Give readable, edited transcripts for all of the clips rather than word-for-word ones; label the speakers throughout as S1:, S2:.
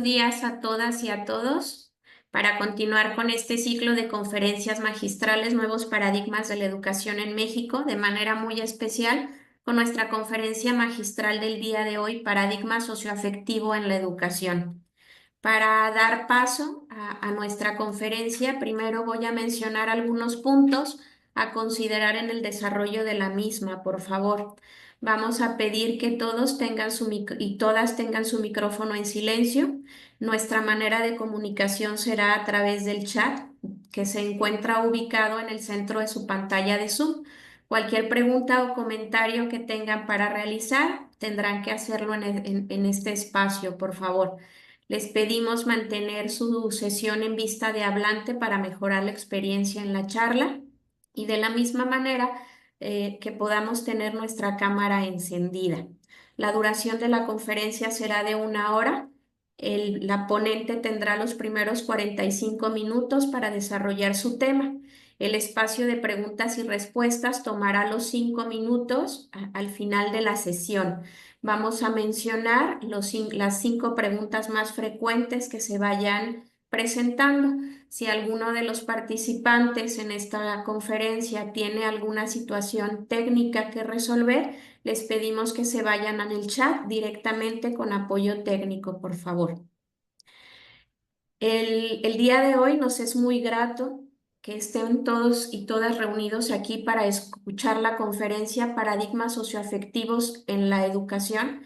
S1: días a todas y a todos para continuar con este ciclo de conferencias magistrales Nuevos Paradigmas de la Educación en México, de manera muy especial con nuestra conferencia magistral del día de hoy, Paradigma Socioafectivo en la Educación. Para dar paso a nuestra conferencia, primero voy a mencionar algunos puntos a considerar en el desarrollo de la misma, por favor. Vamos a pedir que todos tengan y todas tengan su micrófono en silencio. Nuestra manera de comunicación será a través del chat, que se encuentra ubicado en el centro de su pantalla de Zoom. Cualquier pregunta o comentario que tengan para realizar, tendrán que hacerlo en este espacio, por favor. Les pedimos mantener su sesión en vista de hablante para mejorar la experiencia en la charla y de la misma manera que podamos tener nuestra cámara encendida. La duración de la conferencia será de 1 hora. La ponente tendrá los primeros 45 minutos para desarrollar su tema. El espacio de preguntas y respuestas tomará los 5 minutos al final de la sesión. Vamos a mencionar las 5 preguntas más frecuentes que se vayan presentando. Si alguno de los participantes en esta conferencia tiene alguna situación técnica que resolver, les pedimos que se vayan al chat directamente con apoyo técnico, por favor. El día de hoy nos es muy grato que estén todos y todas reunidos aquí para escuchar la conferencia Paradigmas Socioafectivos en la Educación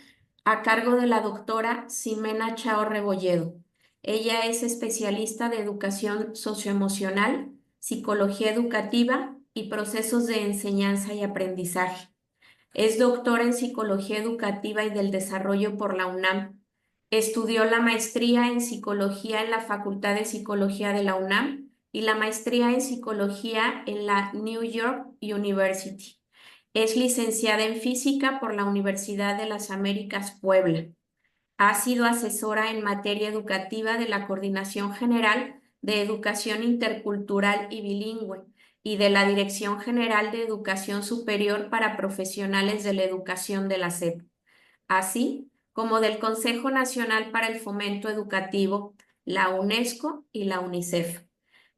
S1: a cargo de la doctora Ximena Chao Rebolledo. Ella es especialista de educación socioemocional, psicología educativa y procesos de enseñanza y aprendizaje. Es doctora en psicología educativa y del desarrollo por la UNAM. Estudió la maestría en psicología en la Facultad de Psicología de la UNAM y la maestría en psicología en la New York University. Es licenciada en física por la Universidad de las Américas Puebla. Ha sido asesora en materia educativa de la Coordinación General de Educación Intercultural y Bilingüe y de la Dirección General de Educación Superior para Profesionales de la Educación de la SEP, así como del Consejo Nacional para el Fomento Educativo, la UNESCO y la UNICEF.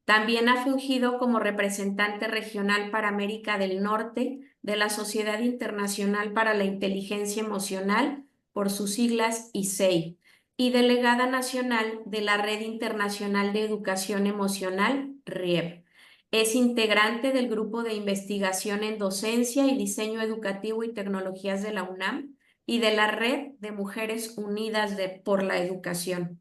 S1: También ha fungido como representante regional para América del Norte de la Sociedad Internacional para la Inteligencia Emocional, por sus siglas ISEI, y delegada nacional de la Red Internacional de Educación Emocional, RIEP. Es integrante del Grupo de Investigación en Docencia y Diseño Educativo y Tecnologías de la UNAM y de la Red de Mujeres Unidas por la Educación.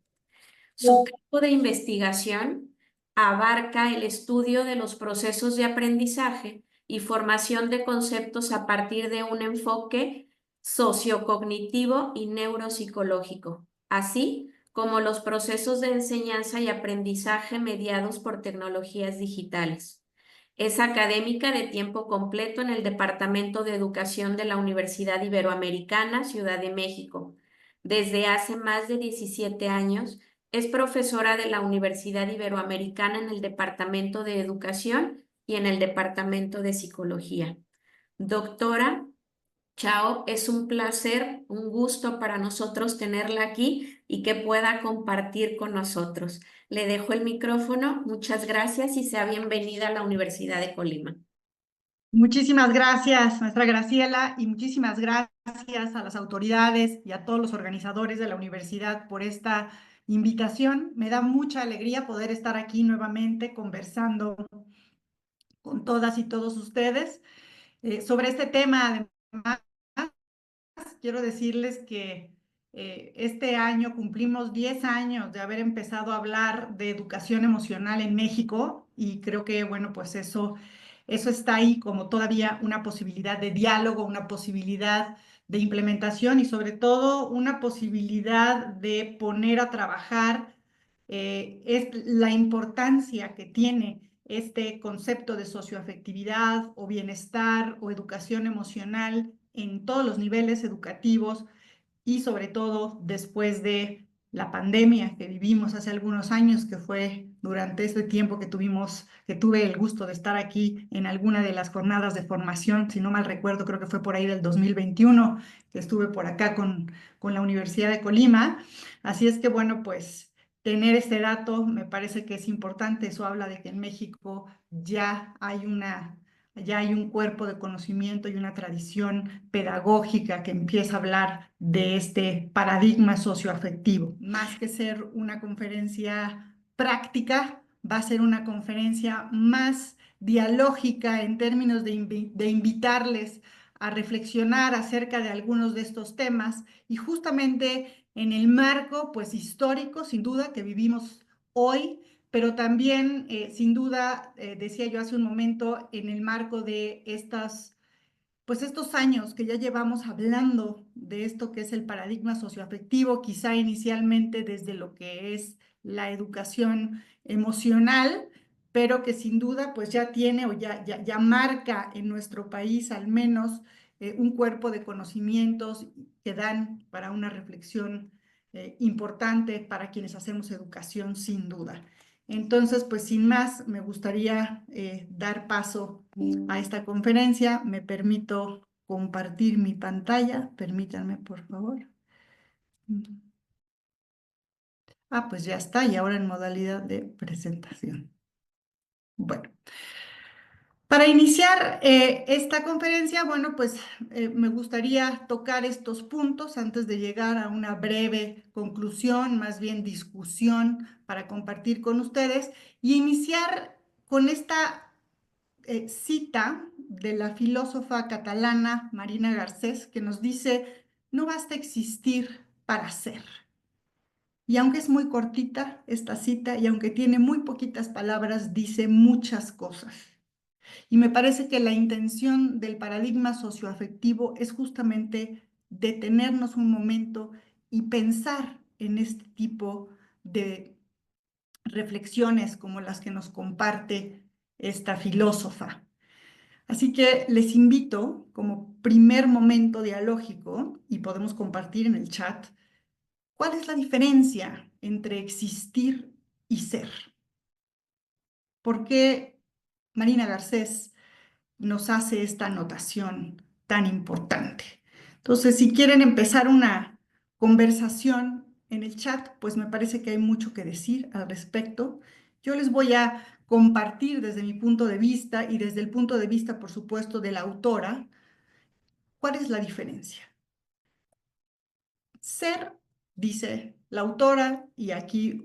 S1: Su campo de investigación abarca el estudio de los procesos de aprendizaje y formación de conceptos a partir de un enfoque sociocognitivo y neuropsicológico, así como los procesos de enseñanza y aprendizaje mediados por tecnologías digitales. Es académica de tiempo completo en el Departamento de Educación de la Universidad Iberoamericana, Ciudad de México. Desde hace más de 17 años, es profesora de la Universidad Iberoamericana en el Departamento de Educación y en el Departamento de Psicología. Doctora Chao, es un placer, un gusto para nosotros tenerla aquí y que pueda compartir con nosotros. Le dejo el micrófono. Muchas gracias y sea bienvenida a la Universidad de Colima.
S2: Muchísimas gracias, maestra Graciela, y muchísimas gracias a las autoridades y a todos los organizadores de la universidad por esta invitación. Me da mucha alegría poder estar aquí nuevamente conversando con todas y todos ustedes sobre este tema. Además, quiero decirles que este año cumplimos 10 años de haber empezado a hablar de educación emocional en México y creo que, bueno, pues eso está ahí como todavía una posibilidad de diálogo, una posibilidad de implementación y sobre todo una posibilidad de poner a trabajar es la importancia que tiene este concepto de socioafectividad o bienestar o educación emocional en todos los niveles educativos y sobre todo después de la pandemia que vivimos hace algunos años, que fue durante este tiempo que tuve el gusto de estar aquí en alguna de las jornadas de formación, si no mal recuerdo, creo que fue por ahí del 2021, que estuve por acá con la Universidad de Colima. Así es que, bueno, pues tener este dato me parece que es importante. Eso habla de que en México ya hay un cuerpo de conocimiento y una tradición pedagógica que empieza a hablar de este paradigma socioafectivo. Más que ser una conferencia práctica, va a ser una conferencia más dialógica en términos de invitarles a reflexionar acerca de algunos de estos temas y justamente en el marco, pues histórico, sin duda, que vivimos hoy, pero también, sin duda, decía yo hace un momento, en el marco de pues estos años que ya llevamos hablando de esto que es el paradigma socioafectivo, quizá inicialmente desde lo que es la educación emocional, pero que sin duda pues ya tiene o ya marca en nuestro país al menos un cuerpo de conocimientos que dan para una reflexión importante para quienes hacemos educación, sin duda. Entonces, pues sin más, me gustaría dar paso a esta conferencia. Me permito compartir mi pantalla. Permítanme, por favor. Ah, pues ya está, y ahora en modalidad de presentación. Bueno, para iniciar esta conferencia, bueno, pues me gustaría tocar estos puntos antes de llegar a una breve conclusión, más bien discusión para compartir con ustedes y iniciar con esta cita de la filósofa catalana Marina Garcés, que nos dice: no basta existir para ser. Y aunque es muy cortita esta cita y aunque tiene muy poquitas palabras, dice muchas cosas. Y me parece que la intención del paradigma socioafectivo es justamente detenernos un momento y pensar en este tipo de reflexiones como las que nos comparte esta filósofa. Así que les invito como primer momento dialógico, y podemos compartir en el chat, ¿cuál es la diferencia entre existir y ser? ¿Por qué Marina Garcés nos hace esta anotación tan importante? Entonces, si quieren empezar una conversación en el chat, pues me parece que hay mucho que decir al respecto. Yo les voy a compartir desde mi punto de vista y desde el punto de vista, por supuesto, de la autora. ¿Cuál es la diferencia? Ser, dice la autora, y aquí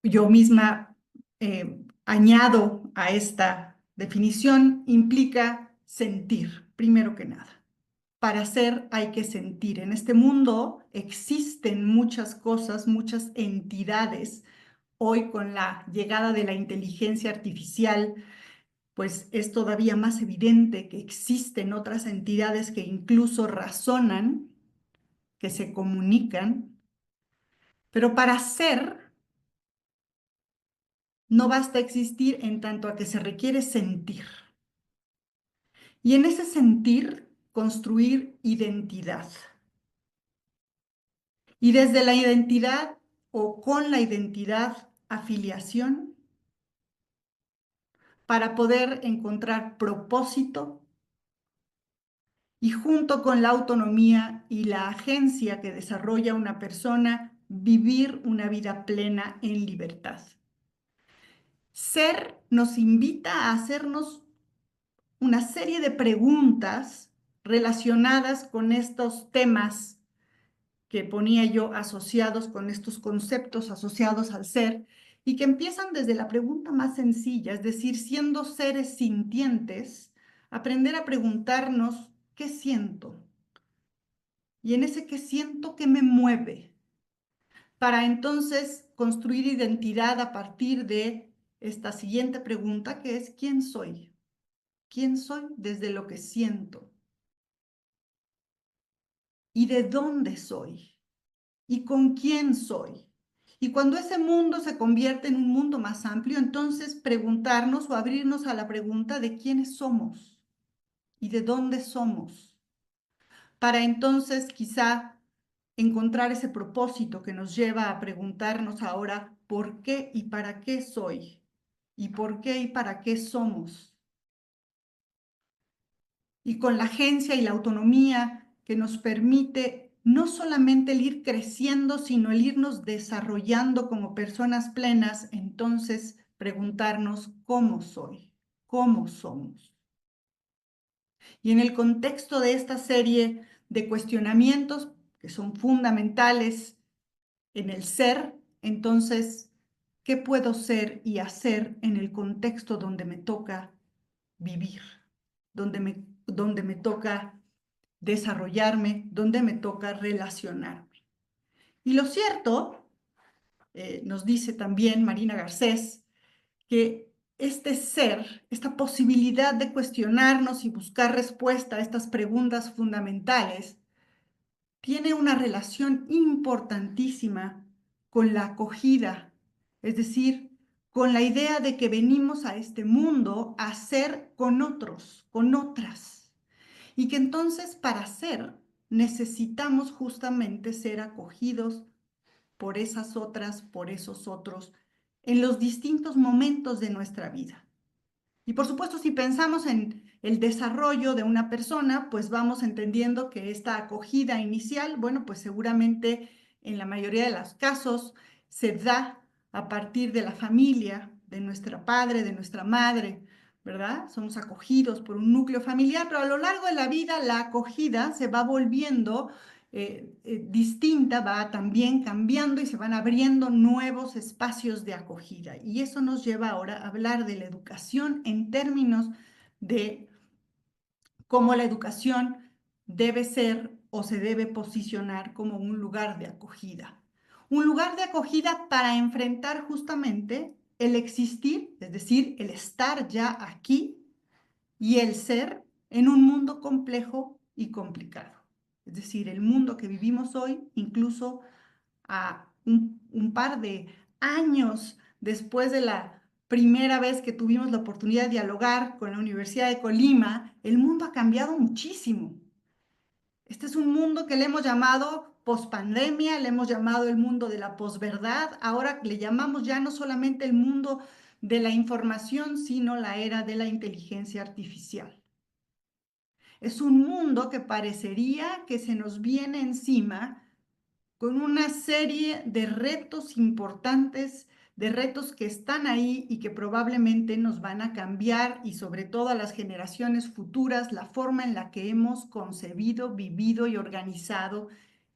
S2: yo misma añado a esta definición, implica sentir, primero que nada. Para ser hay que sentir. En este mundo existen muchas cosas, muchas entidades. Hoy con la llegada de la inteligencia artificial, pues es todavía más evidente que existen otras entidades que incluso razonan, que se comunican, pero para ser no basta existir en tanto a que se requiere sentir. Y en ese sentir, construir identidad. Y desde la identidad o con la identidad, afiliación, para poder encontrar propósito y junto con la autonomía y la agencia que desarrolla una persona, vivir una vida plena en libertad. Ser nos invita a hacernos una serie de preguntas relacionadas con estos temas que ponía yo asociados con estos conceptos asociados al ser y que empiezan desde la pregunta más sencilla, es decir, siendo seres sintientes, aprender a preguntarnos ¿qué siento? Y en ese ¿qué siento? ¿Qué me mueve? Para entonces construir identidad a partir de esta siguiente pregunta, que es ¿quién soy? ¿Quién soy desde lo que siento? ¿Y de dónde soy? ¿Y con quién soy? Y cuando ese mundo se convierte en un mundo más amplio, entonces preguntarnos o abrirnos a la pregunta de quiénes somos y de dónde somos, para entonces quizá encontrar ese propósito que nos lleva a preguntarnos ahora por qué y para qué soy, y por qué y para qué somos. Y con la agencia y la autonomía que nos permite no solamente el ir creciendo, sino el irnos desarrollando como personas plenas, entonces preguntarnos cómo soy, cómo somos. Y en el contexto de esta serie de cuestionamientos que son fundamentales en el ser, entonces, ¿qué puedo ser y hacer en el contexto donde me toca vivir, donde me toca desarrollarme, donde me toca relacionarme? Y lo cierto, nos dice también Marina Garcés, que este ser, esta posibilidad de cuestionarnos y buscar respuesta a estas preguntas fundamentales, tiene una relación importantísima con la acogida, es decir, con la idea de que venimos a este mundo a ser con otros, con otras, y que entonces para ser necesitamos justamente ser acogidos por esas otras, por esos otros, en los distintos momentos de nuestra vida. Y por supuesto, si pensamos en el desarrollo de una persona, pues vamos entendiendo que esta acogida inicial, bueno, pues seguramente en la mayoría de los casos se da a partir de la familia, de nuestro padre, de nuestra madre, ¿verdad? Somos acogidos por un núcleo familiar, pero a lo largo de la vida la acogida se va volviendo distinta, va también cambiando y se van abriendo nuevos espacios de acogida. Y eso nos lleva ahora a hablar de la educación en términos de cómo la educación debe ser o se debe posicionar como un lugar de acogida. Un lugar de acogida para enfrentar justamente el existir, es decir, el estar ya aquí y el ser en un mundo complejo y complicado. Es decir, el mundo que vivimos hoy, incluso a un par de años después de la primera vez que tuvimos la oportunidad de dialogar con la Universidad de Colima, el mundo ha cambiado muchísimo. Este es un mundo que le hemos llamado pospandemia, le hemos llamado el mundo de la posverdad, ahora le llamamos ya no solamente el mundo de la información, sino la era de la inteligencia artificial. Es un mundo que parecería que se nos viene encima con una serie de retos importantes, de retos que están ahí y que probablemente nos van a cambiar y sobre todo a las generaciones futuras la forma en la que hemos concebido, vivido y organizado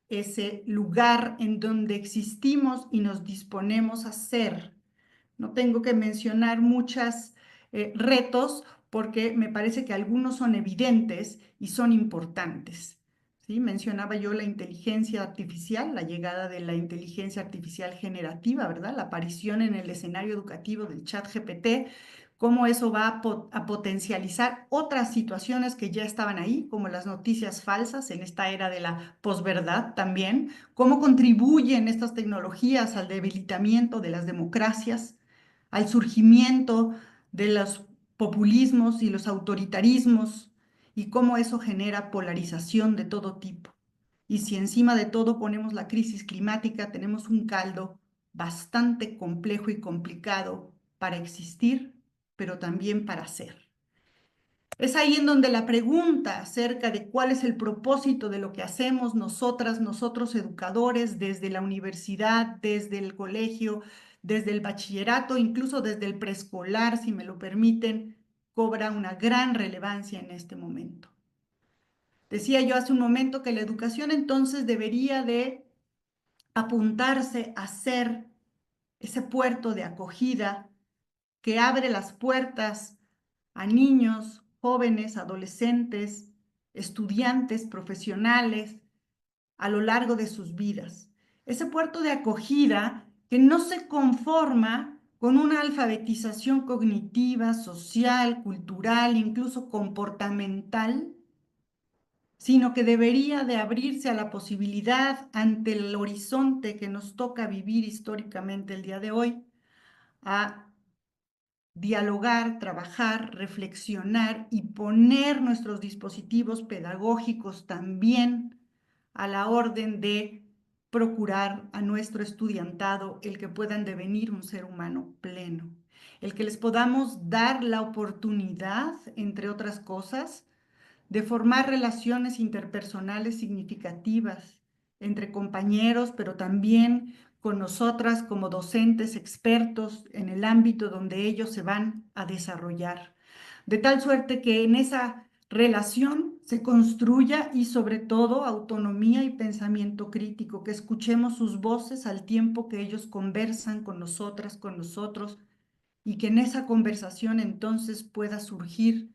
S2: ese lugar en donde existimos y nos disponemos a ser. No tengo que mencionar muchos retos porque me parece que algunos son evidentes y son importantes. ¿Sí? Mencionaba yo la inteligencia artificial, la llegada de la inteligencia artificial generativa, ¿verdad? La aparición en el escenario educativo del chat GPT, cómo eso va a potencializar otras situaciones que ya estaban ahí, como las noticias falsas en esta era de la posverdad también, cómo contribuyen estas tecnologías al debilitamiento de las democracias, al surgimiento de los populismos y los autoritarismos y cómo eso genera polarización de todo tipo. Y si encima de todo ponemos la crisis climática, tenemos un caldo bastante complejo y complicado para existir, pero también para ser. Es ahí en donde la pregunta acerca de cuál es el propósito de lo que hacemos nosotras, nosotros educadores, desde la universidad, desde el colegio, desde el bachillerato, incluso desde el preescolar, si me lo permiten, cobra una gran relevancia en este momento. Decía yo hace un momento que la educación entonces debería de apuntarse a ser ese puerto de acogida que abre las puertas a niños, jóvenes, adolescentes, estudiantes, profesionales, a lo largo de sus vidas. Ese puerto de acogida que no se conforma con una alfabetización cognitiva, social, cultural, incluso comportamental, sino que debería de abrirse a la posibilidad ante el horizonte que nos toca vivir históricamente el día de hoy, a dialogar, trabajar, reflexionar y poner nuestros dispositivos pedagógicos también a la orden de procurar a nuestro estudiantado el que puedan devenir un ser humano pleno, el que les podamos dar la oportunidad, entre otras cosas, de formar relaciones interpersonales significativas entre compañeros, pero también con nosotras como docentes expertos en el ámbito donde ellos se van a desarrollar. De tal suerte que en esa relación se construya y sobre todo autonomía y pensamiento crítico, que escuchemos sus voces al tiempo que ellos conversan con nosotras, con nosotros, y que en esa conversación entonces pueda surgir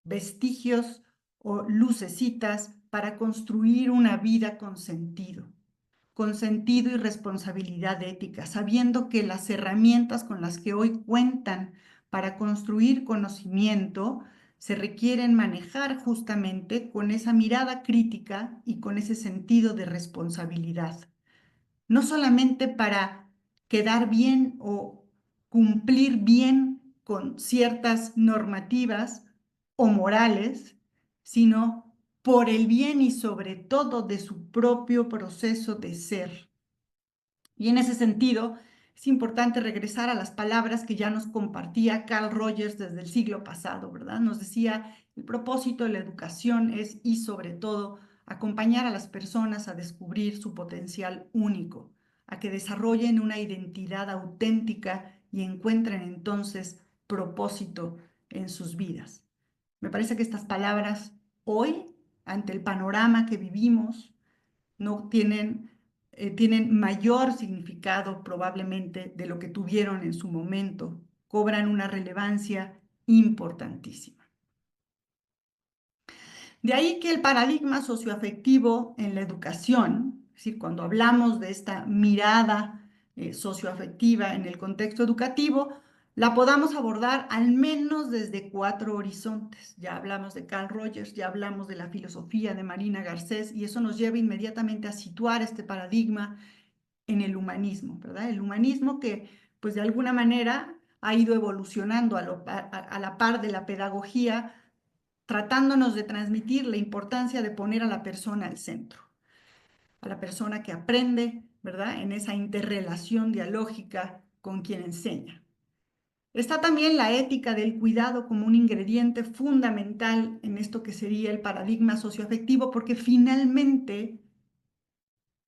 S2: vestigios o lucecitas para construir una vida con sentido y responsabilidad ética, sabiendo que las herramientas con las que hoy cuentan para construir conocimiento se requieren manejar justamente con esa mirada crítica y con ese sentido de responsabilidad, no solamente para quedar bien o cumplir bien con ciertas normativas o morales, sino por el bien y sobre todo de su propio proceso de ser. Y en ese sentido, es importante regresar a las palabras que ya nos compartía Carl Rogers desde el siglo pasado, ¿verdad? Nos decía, el propósito de la educación es, y sobre todo, acompañar a las personas a descubrir su potencial único, a que desarrollen una identidad auténtica y encuentren entonces propósito en sus vidas. Me parece que estas palabras hoy, ante el panorama que vivimos, no tienen mayor significado probablemente de lo que tuvieron en su momento, cobran una relevancia importantísima. De ahí que el paradigma socioafectivo en la educación, es decir, cuando hablamos de esta mirada socioafectiva en el contexto educativo, la podamos abordar al menos desde 4 horizontes. Ya hablamos de Carl Rogers, ya hablamos de la filosofía de Marina Garcés, y eso nos lleva inmediatamente a situar este paradigma en el humanismo, ¿verdad? El humanismo que, pues de alguna manera, ha ido evolucionando a la par de la pedagogía, tratándonos de transmitir la importancia de poner a la persona al centro, a la persona que aprende, ¿verdad? En esa interrelación dialógica con quien enseña. Está también la ética del cuidado como un ingrediente fundamental en esto que sería el paradigma socioafectivo, porque finalmente,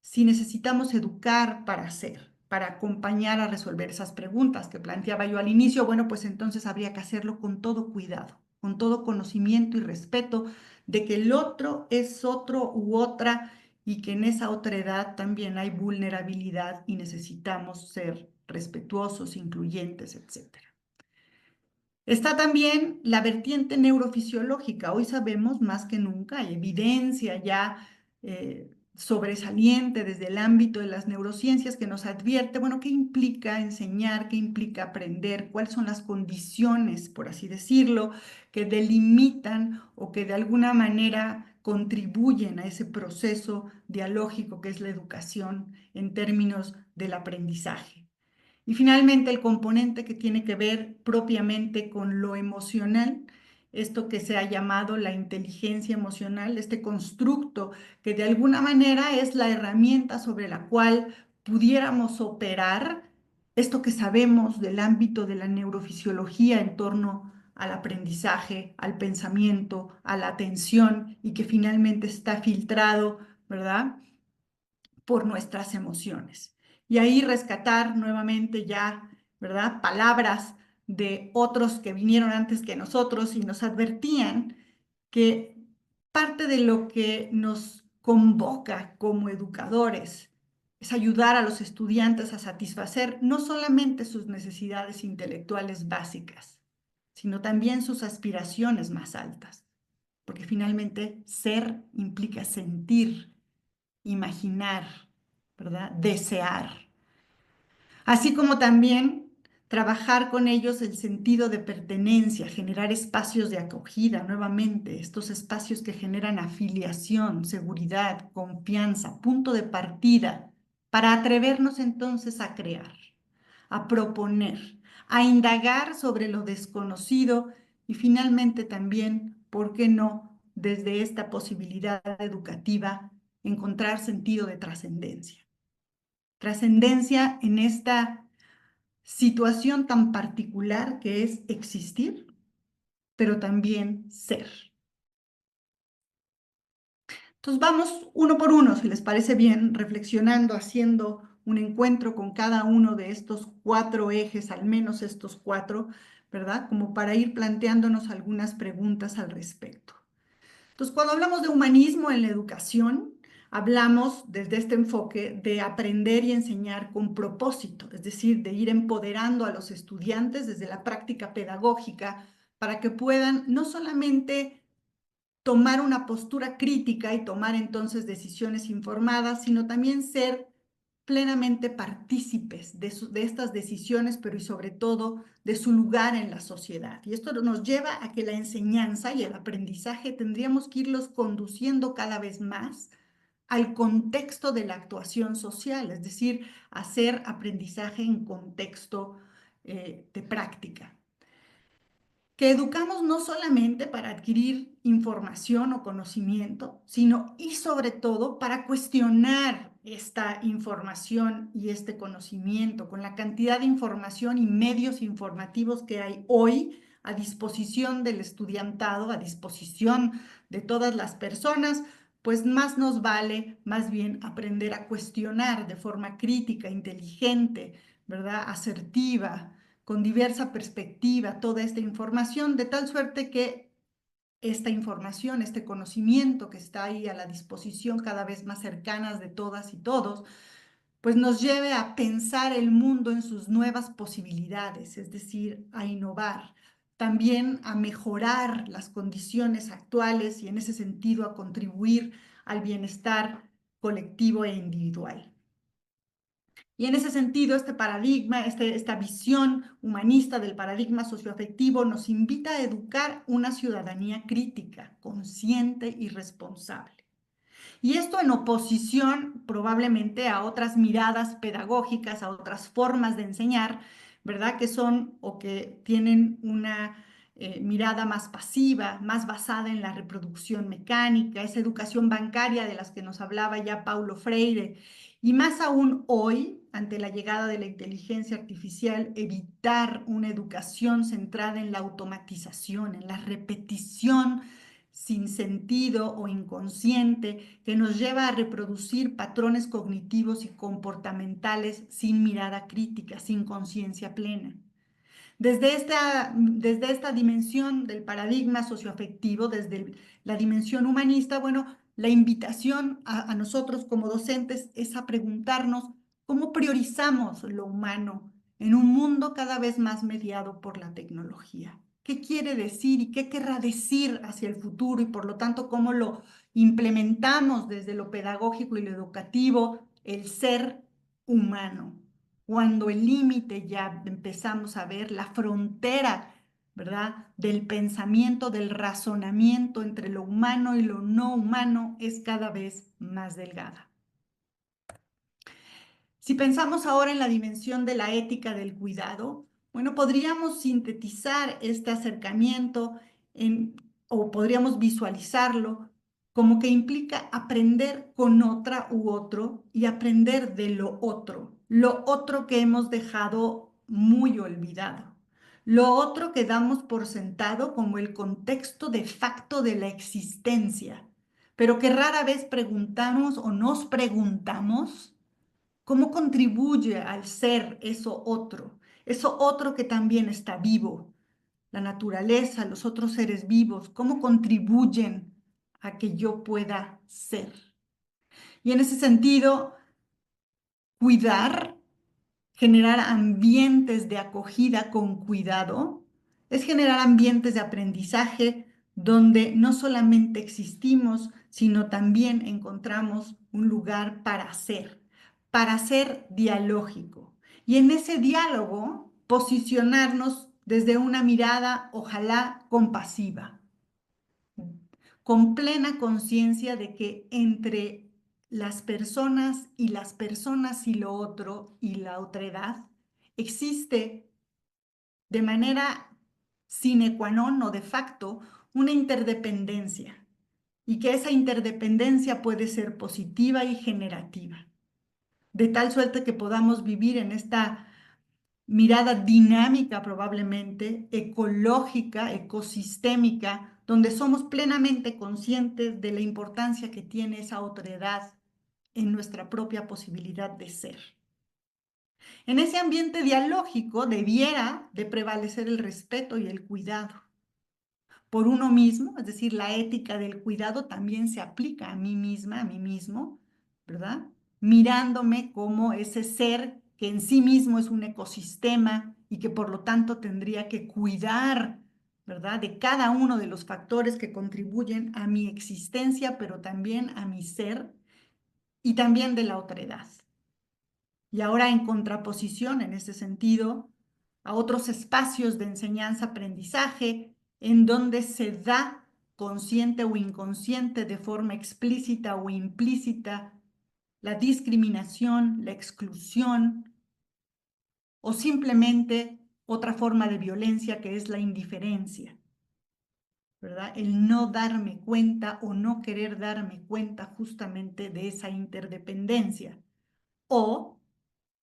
S2: si necesitamos educar para hacer, para acompañar a resolver esas preguntas que planteaba yo al inicio, bueno, pues entonces habría que hacerlo con todo cuidado, con todo conocimiento y respeto de que el otro es otro u otra y que en esa otra edad también hay vulnerabilidad y necesitamos ser respetuosos, incluyentes, etcétera. Está también la vertiente neurofisiológica. Hoy sabemos más que nunca, hay evidencia ya sobresaliente desde el ámbito de las neurociencias que nos advierte, bueno, qué implica enseñar, qué implica aprender, cuáles son las condiciones, por así decirlo, que delimitan o que de alguna manera contribuyen a ese proceso dialógico que es la educación en términos del aprendizaje. Y finalmente el componente que tiene que ver propiamente con lo emocional, esto que se ha llamado la inteligencia emocional, este constructo que de alguna manera es la herramienta sobre la cual pudiéramos operar esto que sabemos del ámbito de la neurofisiología en torno al aprendizaje, al pensamiento, a la atención y que finalmente está filtrado, ¿verdad?, por nuestras emociones. Y ahí rescatar nuevamente ya, ¿verdad?, palabras de otros que vinieron antes que nosotros y nos advertían que parte de lo que nos convoca como educadores es ayudar a los estudiantes a satisfacer no solamente sus necesidades intelectuales básicas, sino también sus aspiraciones más altas, porque finalmente ser implica sentir, imaginar, ¿verdad? Desear. Así como también trabajar con ellos el sentido de pertenencia, generar espacios de acogida nuevamente, estos espacios que generan afiliación, seguridad, confianza, punto de partida, para atrevernos entonces a crear, a proponer, a indagar sobre lo desconocido y finalmente también, ¿por qué no?, desde esta posibilidad educativa, encontrar sentido de trascendencia. Trascendencia en esta situación tan particular que es existir, pero también ser. Entonces vamos uno por uno, si les parece bien, reflexionando, haciendo un encuentro con cada uno de estos 4 ejes, al menos estos 4, ¿verdad? Como para ir planteándonos algunas preguntas al respecto. Entonces, cuando hablamos de humanismo en la educación, hablamos desde este enfoque de aprender y enseñar con propósito, es decir, de ir empoderando a los estudiantes desde la práctica pedagógica para que puedan no solamente tomar una postura crítica y tomar entonces decisiones informadas, sino también ser plenamente partícipes de estas decisiones, pero y sobre todo de su lugar en la sociedad. Y esto nos lleva a que la enseñanza y el aprendizaje tendríamos que irlos conduciendo cada vez más al contexto de la actuación social, es decir, hacer aprendizaje en contexto de práctica, que educamos no solamente para adquirir información o conocimiento, sino y sobre todo para cuestionar esta información y este conocimiento con la cantidad de información y medios informativos que hay hoy a disposición del estudiantado, a disposición de todas las personas, pues más nos vale más bien aprender a cuestionar de forma crítica, inteligente, ¿verdad? Asertiva, con diversa perspectiva toda esta información, de tal suerte que esta información, este conocimiento que está ahí a la disposición cada vez más cercanas de todas y todos, pues nos lleve a pensar el mundo en sus nuevas posibilidades, es decir, a innovar, también a mejorar las condiciones actuales y en ese sentido a contribuir al bienestar colectivo e individual. Y en ese sentido, este paradigma, esta visión humanista del paradigma socioafectivo nos invita a educar una ciudadanía crítica, consciente y responsable. Y esto en oposición probablemente a otras miradas pedagógicas, a otras formas de enseñar, ¿verdad? Que son o que tienen una mirada más pasiva, más basada en la reproducción mecánica, esa educación bancaria de las que nos hablaba ya Paulo Freire. Y más aún hoy, ante la llegada de la inteligencia artificial, evitar una educación centrada en la automatización, en la repetición sin sentido o inconsciente que nos lleva a reproducir patrones cognitivos y comportamentales sin mirada crítica, sin conciencia plena. Desde esta dimensión del paradigma socioafectivo, desde la dimensión humanista, bueno, la invitación a nosotros como docentes es a preguntarnos cómo priorizamos lo humano en un mundo cada vez más mediado por la tecnología. ¿Qué quiere decir y qué querrá decir hacia el futuro y por lo tanto cómo lo implementamos desde lo pedagógico y lo educativo, el ser humano? Cuando el límite ya empezamos a ver la frontera, ¿verdad? Del pensamiento, del razonamiento entre lo humano y lo no humano es cada vez más delgada. Si pensamos ahora en la dimensión de la ética del cuidado, bueno, podríamos sintetizar este acercamiento o podríamos visualizarlo como que implica aprender con otra u otro y aprender de lo otro que hemos dejado muy olvidado, lo otro que damos por sentado como el contexto de facto de la existencia, pero que rara vez preguntamos o nos preguntamos cómo contribuye al ser eso otro que también está vivo, la naturaleza, los otros seres vivos, cómo contribuyen a que yo pueda ser. Y en ese sentido, cuidar, generar ambientes de acogida con cuidado, es generar ambientes de aprendizaje donde no solamente existimos, sino también encontramos un lugar para ser dialógico. Y en ese diálogo posicionarnos desde una mirada, ojalá, compasiva, con plena conciencia de que entre las personas y lo otro y la otredad, existe de manera sine qua non o de facto una interdependencia y que esa interdependencia puede ser positiva y generativa, de tal suerte que podamos vivir en esta mirada dinámica, probablemente ecológica, ecosistémica, donde somos plenamente conscientes de la importancia que tiene esa otredad en nuestra propia posibilidad de ser. En ese ambiente dialógico debiera de prevalecer el respeto y el cuidado por uno mismo, es decir, la ética del cuidado también se aplica a mí misma, a mí mismo, ¿verdad? Mirándome como ese ser que en sí mismo es un ecosistema y que por lo tanto tendría que cuidar, ¿verdad? De cada uno de los factores que contribuyen a mi existencia, pero también a mi ser y también de la otredad. Y ahora en contraposición, en ese sentido, a otros espacios de enseñanza-aprendizaje en donde se da consciente o inconsciente de forma explícita o implícita la discriminación, la exclusión o simplemente otra forma de violencia que es la indiferencia, ¿verdad? El no darme cuenta o no querer darme cuenta justamente de esa interdependencia o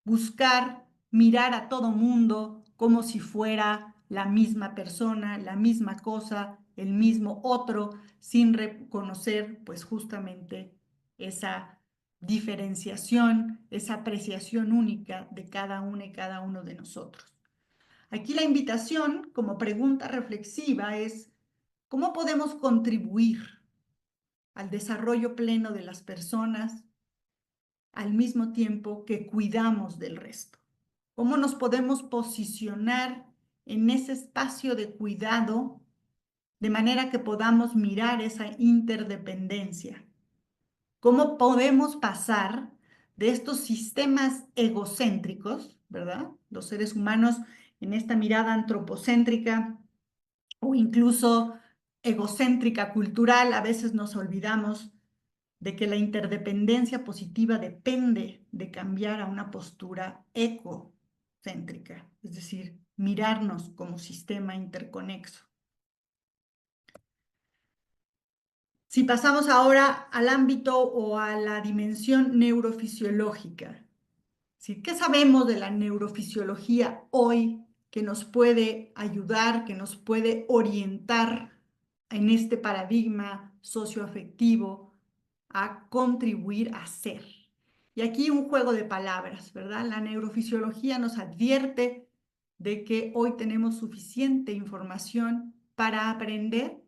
S2: buscar mirar a todo mundo como si fuera la misma persona, la misma cosa, el mismo otro, sin reconocer pues justamente esa diferenciación, esa apreciación única de cada una y cada uno de nosotros. Aquí la invitación como pregunta reflexiva es, ¿cómo podemos contribuir al desarrollo pleno de las personas al mismo tiempo que cuidamos del resto? ¿Cómo nos podemos posicionar en ese espacio de cuidado de manera que podamos mirar esa interdependencia? ¿Cómo podemos pasar de estos sistemas egocéntricos, ¿verdad? Los seres humanos en esta mirada antropocéntrica o incluso egocéntrica cultural, a veces nos olvidamos de que la interdependencia positiva depende de cambiar a una postura ecocéntrica, es decir, mirarnos como sistema interconexo. Si pasamos ahora al ámbito o a la dimensión neurofisiológica, ¿sí? ¿Qué sabemos de la neurofisiología hoy que nos puede ayudar, que nos puede orientar en este paradigma socioafectivo a contribuir a ser? Y aquí un juego de palabras, ¿verdad? La neurofisiología nos advierte de que hoy tenemos suficiente información para aprender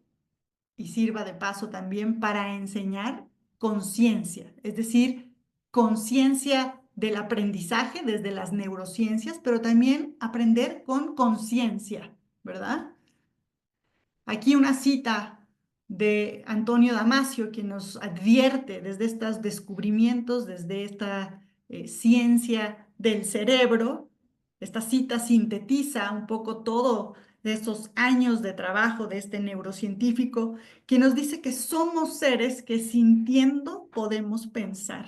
S2: y sirva de paso también para enseñar conciencia, es decir, conciencia del aprendizaje desde las neurociencias, pero también aprender con conciencia, ¿verdad? Aquí una cita de Antonio Damasio, quien nos advierte desde estos descubrimientos, desde esta ciencia del cerebro. Esta cita sintetiza un poco todo de estos años de trabajo de este neurocientífico, que nos dice que somos seres que sintiendo podemos pensar.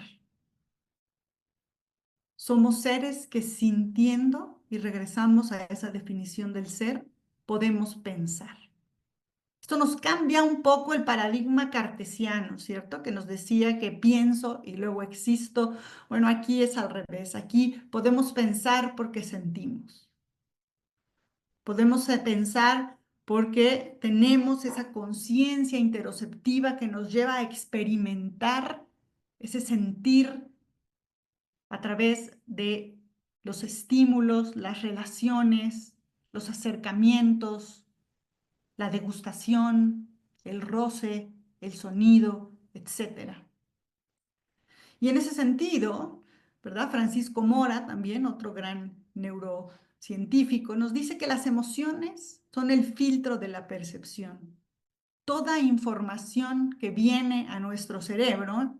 S2: Somos seres que sintiendo, y regresamos a esa definición del ser, podemos pensar. Esto nos cambia un poco el paradigma cartesiano, ¿cierto? Que nos decía que pienso y luego existo. Bueno, aquí es al revés. Aquí podemos pensar porque sentimos. Podemos pensar porque tenemos esa conciencia interoceptiva que nos lleva a experimentar ese sentir a través de los estímulos, las relaciones, los acercamientos, la degustación, el roce, el sonido, etc. Y en ese sentido, ¿verdad? Francisco Mora, también otro gran neurocientífico, nos dice que las emociones son el filtro de la percepción. Toda información que viene a nuestro cerebro,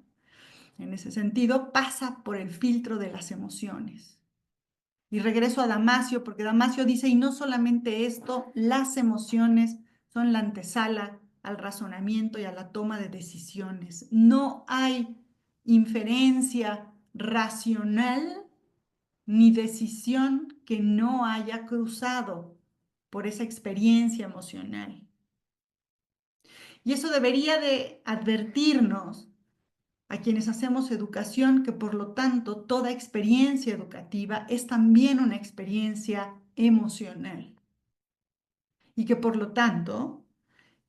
S2: en ese sentido, pasa por el filtro de las emociones. Y regreso a Damasio, porque Damasio dice, y no solamente esto, las emociones son la antesala al razonamiento y a la toma de decisiones. No hay inferencia racional ni decisión que no haya cruzado por esa experiencia emocional. Y eso debería de advertirnos a quienes hacemos educación que por lo tanto toda experiencia educativa es también una experiencia emocional y que por lo tanto,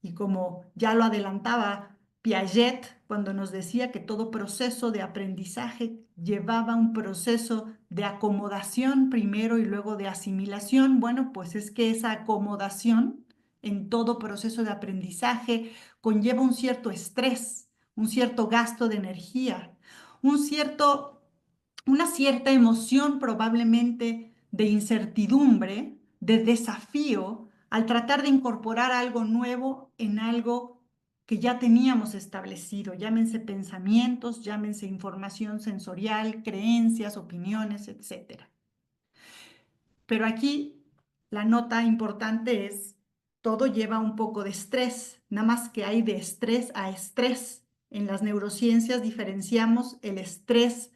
S2: y como ya lo adelantaba Piaget cuando nos decía que todo proceso de aprendizaje llevaba un proceso de acomodación primero y luego de asimilación, bueno, pues es que esa acomodación en todo proceso de aprendizaje conlleva un cierto estrés, un cierto gasto de energía, un cierto, una cierta emoción probablemente de incertidumbre, de desafío, al tratar de incorporar algo nuevo en algo que ya teníamos establecido, llámense pensamientos, llámense información sensorial, creencias, opiniones, etcétera. Pero aquí la nota importante es, todo lleva un poco de estrés, nada más que hay de estrés a estrés. En las neurociencias diferenciamos el estrés,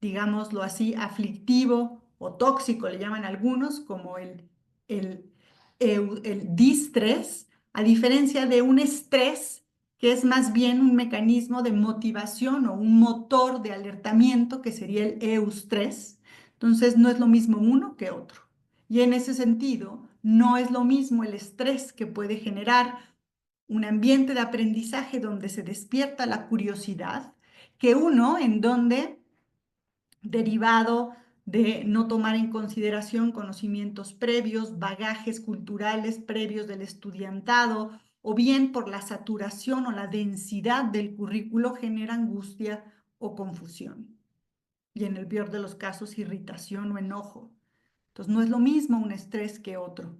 S2: digámoslo así, aflictivo o tóxico, le llaman algunos, como el, el distrés, a diferencia de un estrés que es más bien un mecanismo de motivación o un motor de alertamiento, que sería el eustrés. Entonces, no es lo mismo uno que otro. Y en ese sentido, no es lo mismo el estrés que puede generar un ambiente de aprendizaje donde se despierta la curiosidad, que uno en donde derivado de no tomar en consideración conocimientos previos, bagajes culturales previos del estudiantado, o bien por la saturación o la densidad del currículo genera angustia o confusión. Y en el peor de los casos, irritación o enojo. Entonces, no es lo mismo un estrés que otro.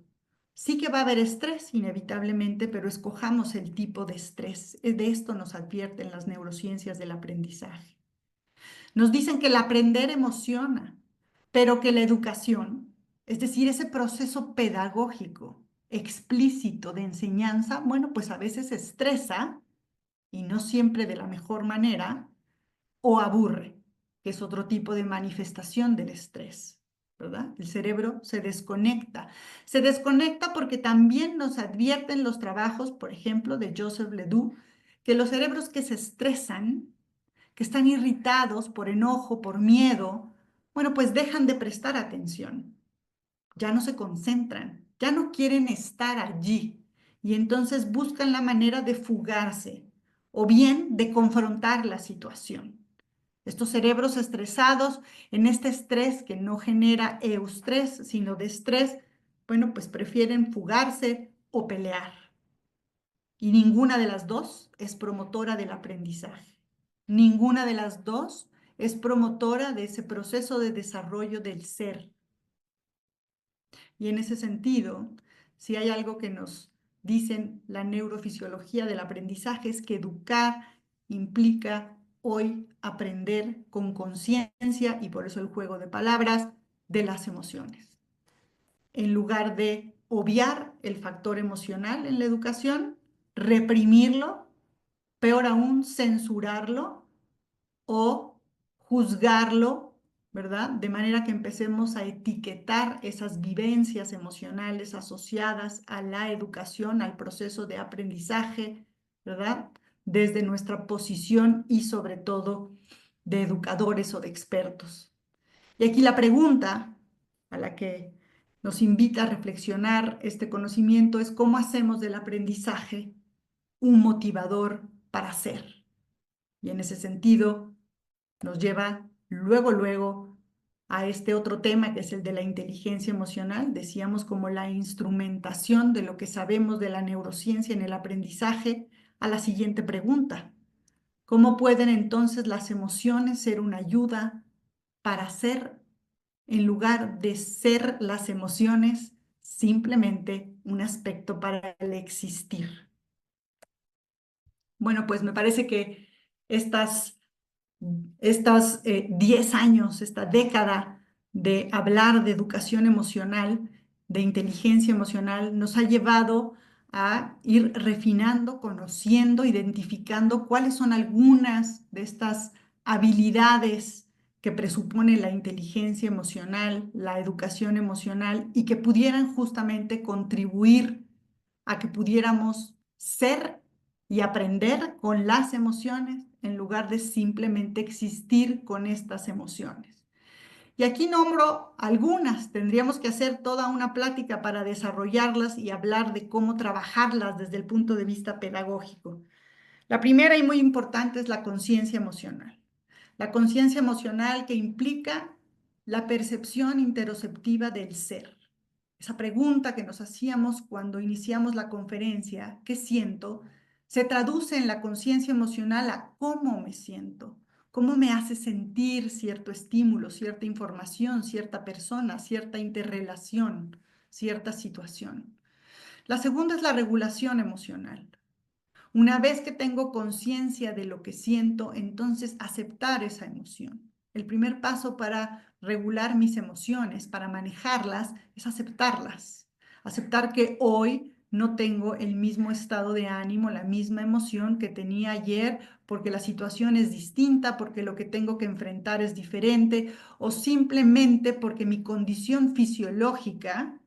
S2: Sí que va a haber estrés, inevitablemente, pero escojamos el tipo de estrés. De esto nos advierten las neurociencias del aprendizaje. Nos dicen que el aprender emociona, pero que la educación, es decir, ese proceso pedagógico explícito de enseñanza, bueno, pues a veces estresa y no siempre de la mejor manera, o aburre, que es otro tipo de manifestación del estrés, ¿verdad? El cerebro se desconecta. Se desconecta porque también nos advierten los trabajos, por ejemplo, de Joseph Ledoux, que los cerebros que se estresan, que están irritados por enojo, por miedo, bueno, pues dejan de prestar atención, ya no se concentran, ya no quieren estar allí y entonces buscan la manera de fugarse o bien de confrontar la situación. Estos cerebros estresados, en este estrés que no genera eustrés, sino de estrés, bueno, pues prefieren fugarse o pelear. Y ninguna de las dos es promotora del aprendizaje. Ninguna de las dos es promotora de ese proceso de desarrollo del ser. Y en ese sentido, si hay algo que nos dicen la neurofisiología del aprendizaje, es que educar implica hoy aprender con conciencia, y por eso el juego de palabras, de las emociones. En lugar de obviar el factor emocional en la educación, reprimirlo, peor aún, censurarlo o juzgarlo, ¿verdad? De manera que empecemos a etiquetar esas vivencias emocionales asociadas a la educación, al proceso de aprendizaje, ¿verdad? Desde nuestra posición y sobre todo de educadores o de expertos. Y aquí la pregunta a la que nos invita a reflexionar este conocimiento es cómo hacemos del aprendizaje un motivador para ser. Y en ese sentido nos lleva luego a este otro tema que es el de la inteligencia emocional. Decíamos como la instrumentación de lo que sabemos de la neurociencia en el aprendizaje a la siguiente pregunta. ¿Cómo pueden entonces las emociones ser una ayuda para ser, en lugar de ser las emociones, simplemente un aspecto para el existir? Bueno, pues me parece que estos 10 años, esta década de hablar de educación emocional, de inteligencia emocional, nos ha llevado a ir refinando, conociendo, identificando cuáles son algunas de estas habilidades que presupone la inteligencia emocional, la educación emocional, y que pudieran justamente contribuir a que pudiéramos ser y aprender con las emociones en lugar de simplemente existir con estas emociones. Y aquí nombro algunas, tendríamos que hacer toda una plática para desarrollarlas y hablar de cómo trabajarlas desde el punto de vista pedagógico. La primera y muy importante es la conciencia emocional. La conciencia emocional que implica la percepción interoceptiva del ser. Esa pregunta que nos hacíamos cuando iniciamos la conferencia, ¿qué siento?, se traduce en la conciencia emocional a cómo me siento, cómo me hace sentir cierto estímulo, cierta información, cierta persona, cierta interrelación, cierta situación. La segunda es la regulación emocional. Una vez que tengo conciencia de lo que siento, entonces aceptar esa emoción. El primer paso para regular mis emociones, para manejarlas, es aceptarlas. Aceptar que hoy no tengo el mismo estado de ánimo, la misma emoción que tenía ayer, porque la situación es distinta, porque lo que tengo que enfrentar es diferente, o simplemente porque mi condición fisiológica,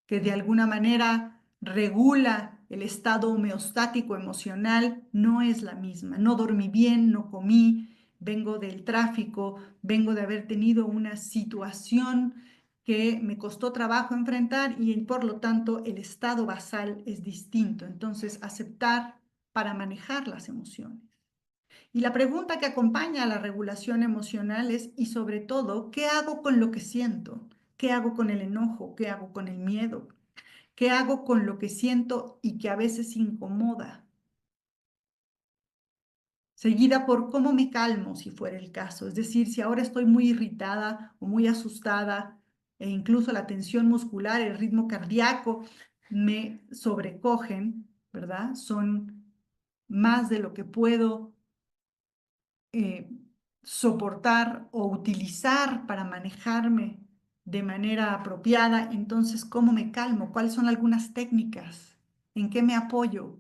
S2: que de alguna manera regula el estado homeostático emocional, no es la misma. No dormí bien, no comí, vengo del tráfico, vengo de haber tenido una situación que me costó trabajo enfrentar y por lo tanto el estado basal es distinto. Entonces, aceptar para manejar las emociones. Y la pregunta que acompaña a la regulación emocional es, y sobre todo, ¿qué hago con lo que siento? ¿Qué hago con el enojo? ¿Qué hago con el miedo? ¿Qué hago con lo que siento y que a veces incomoda? Seguida por cómo me calmo, si fuera el caso. Es decir, si ahora estoy muy irritada o muy asustada, e incluso la tensión muscular, el ritmo cardíaco me sobrecogen, ¿verdad? Son más de lo que puedo eh, soportar o utilizar para manejarme de manera apropiada. Entonces, ¿cómo me calmo? ¿Cuáles son algunas técnicas? ¿En qué me apoyo?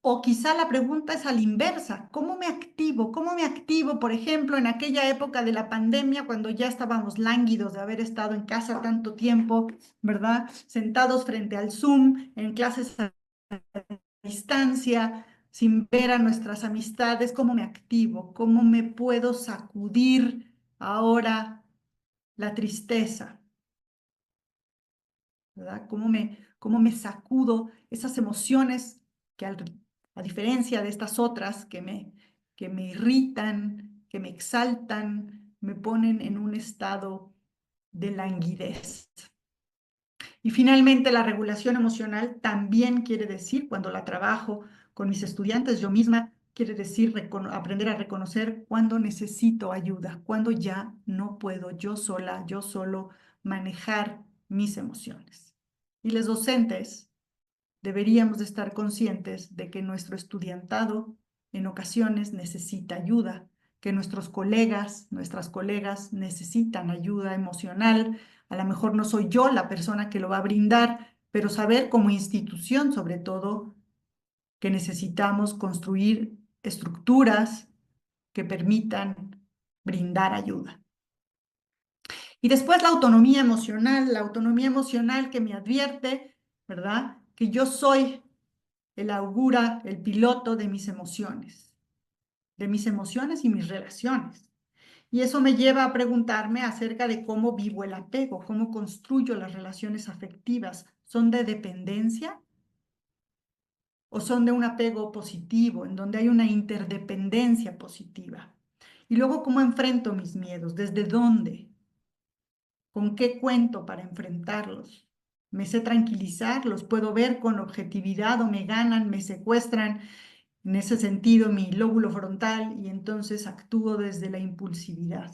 S2: O quizá la pregunta es a la inversa, ¿cómo me activo? ¿Cómo me activo, por ejemplo, en aquella época de la pandemia, cuando ya estábamos lánguidos de haber estado en casa tanto tiempo, ¿verdad? Sentados frente al Zoom, en clases a distancia, sin ver a nuestras amistades, ¿cómo me activo? ¿Cómo me puedo sacudir ahora la tristeza? ¿Verdad? ¿Cómo me sacudo esas emociones que a diferencia de estas otras que me irritan, que me exaltan, me ponen en un estado de languidez? Y finalmente, la regulación emocional también quiere decir, cuando la trabajo con mis estudiantes, yo misma, quiere decir aprender a reconocer cuándo necesito ayuda, cuándo ya no puedo yo sola, yo solo manejar mis emociones. Y los docentes deberíamos de estar conscientes de que nuestro estudiantado en ocasiones necesita ayuda, que nuestros colegas, nuestras colegas necesitan ayuda emocional. A lo mejor no soy yo la persona que lo va a brindar, pero saber como institución, sobre todo, que necesitamos construir estructuras que permitan brindar ayuda. Y después la autonomía emocional que me advierte, ¿verdad? Que yo soy el augura, el piloto de mis emociones y mis relaciones. Y eso me lleva a preguntarme acerca de cómo vivo el apego, cómo construyo las relaciones afectivas. ¿Son de dependencia o son de un apego positivo, en donde hay una interdependencia positiva? Y luego, ¿cómo enfrento mis miedos? ¿Desde dónde? ¿Con qué cuento para enfrentarlos? ¿Me sé tranquilizar? ¿Los puedo ver con objetividad o me ganan, me secuestran en ese sentido mi lóbulo frontal y entonces actúo desde la impulsividad?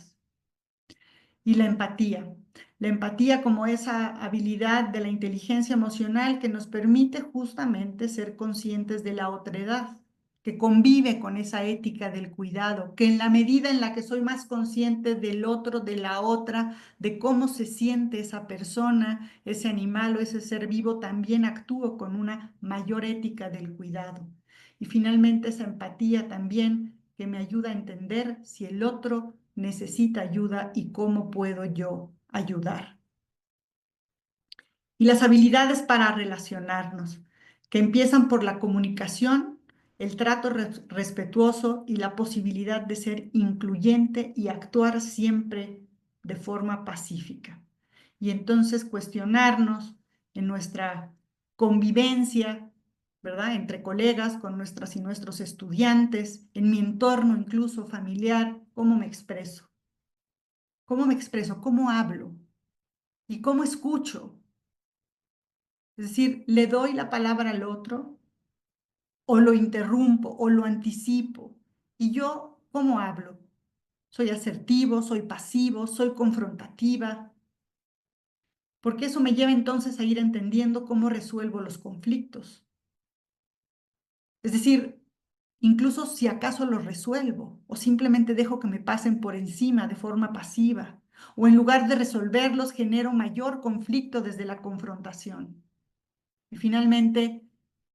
S2: Y la empatía como esa habilidad de la inteligencia emocional que nos permite justamente ser conscientes de la otredad, que convive con esa ética del cuidado, que en la medida en la que soy más consciente del otro, de la otra, de cómo se siente esa persona, ese animal o ese ser vivo, también actúo con una mayor ética del cuidado. Y finalmente esa empatía también que me ayuda a entender si el otro necesita ayuda y cómo puedo yo ayudar. Y las habilidades para relacionarnos, que empiezan por la comunicación, el trato respetuoso y la posibilidad de ser incluyente y actuar siempre de forma pacífica. Y entonces cuestionarnos en nuestra convivencia, ¿verdad? Entre colegas, con nuestras y nuestros estudiantes, en mi entorno incluso familiar, cómo me expreso. ¿Cómo me expreso? ¿Cómo hablo? ¿Y cómo escucho? Es decir, ¿le doy la palabra al otro o lo interrumpo o lo anticipo? ¿Y yo cómo hablo? ¿Soy asertivo? ¿Soy pasivo? ¿Soy confrontativa? Porque eso me lleva entonces a ir entendiendo cómo resuelvo los conflictos. Es decir, incluso si acaso los resuelvo o simplemente dejo que me pasen por encima de forma pasiva, o en lugar de resolverlos genero mayor conflicto desde la confrontación. Y finalmente,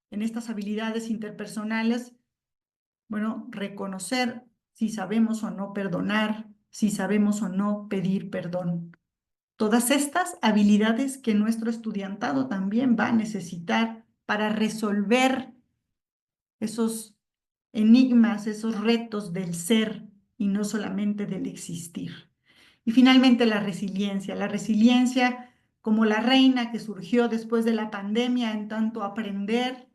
S2: en estas habilidades interpersonales, bueno, reconocer si sabemos o no perdonar, si sabemos o no pedir perdón. Todas estas habilidades que nuestro estudiantado también va a necesitar para resolver esos enigmas, esos retos del ser y no solamente del existir. Y finalmente la resiliencia como la reina que surgió después de la pandemia en tanto aprender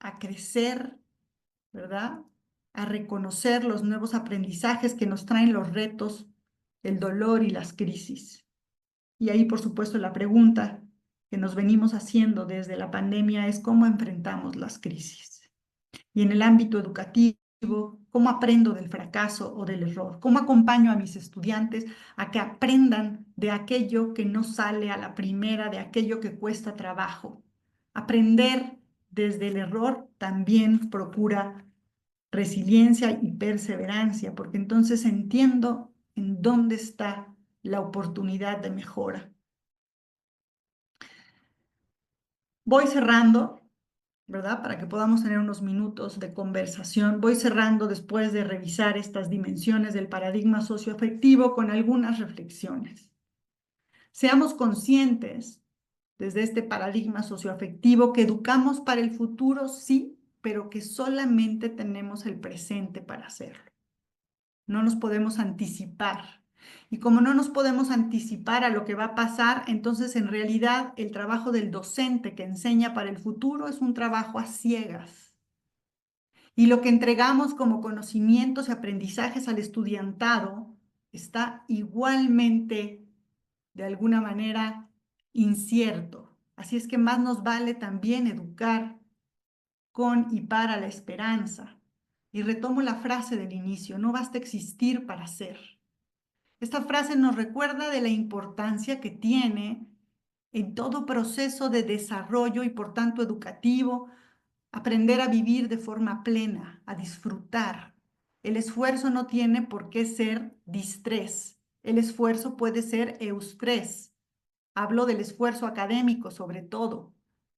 S2: a crecer, ¿verdad? A reconocer los nuevos aprendizajes que nos traen los retos, el dolor y las crisis. Y ahí, por supuesto, la pregunta que nos venimos haciendo desde la pandemia es cómo enfrentamos las crisis. Y en el ámbito educativo, ¿cómo aprendo del fracaso o del error? ¿Cómo acompaño a mis estudiantes a que aprendan de aquello que no sale a la primera, de aquello que cuesta trabajo? Aprender desde el error también procura resiliencia y perseverancia, porque entonces entiendo en dónde está la oportunidad de mejora. Voy cerrando, ¿verdad? Para que podamos tener unos minutos de conversación. Voy cerrando después de revisar estas dimensiones del paradigma socioafectivo con algunas reflexiones. Seamos conscientes desde este paradigma socioafectivo que educamos para el futuro, sí, pero que solamente tenemos el presente para hacerlo. No nos podemos anticipar. Y como no nos podemos anticipar a lo que va a pasar, entonces en realidad el trabajo del docente que enseña para el futuro es un trabajo a ciegas. Y lo que entregamos como conocimientos y aprendizajes al estudiantado está igualmente, de alguna manera, incierto. Así es que más nos vale también educar con y para la esperanza. Y retomo la frase del inicio, no basta existir para ser. Esta frase nos recuerda de la importancia que tiene en todo proceso de desarrollo y por tanto educativo, aprender a vivir de forma plena, a disfrutar. El esfuerzo no tiene por qué ser distrés. El esfuerzo puede ser eustrés. Hablo del esfuerzo académico sobre todo.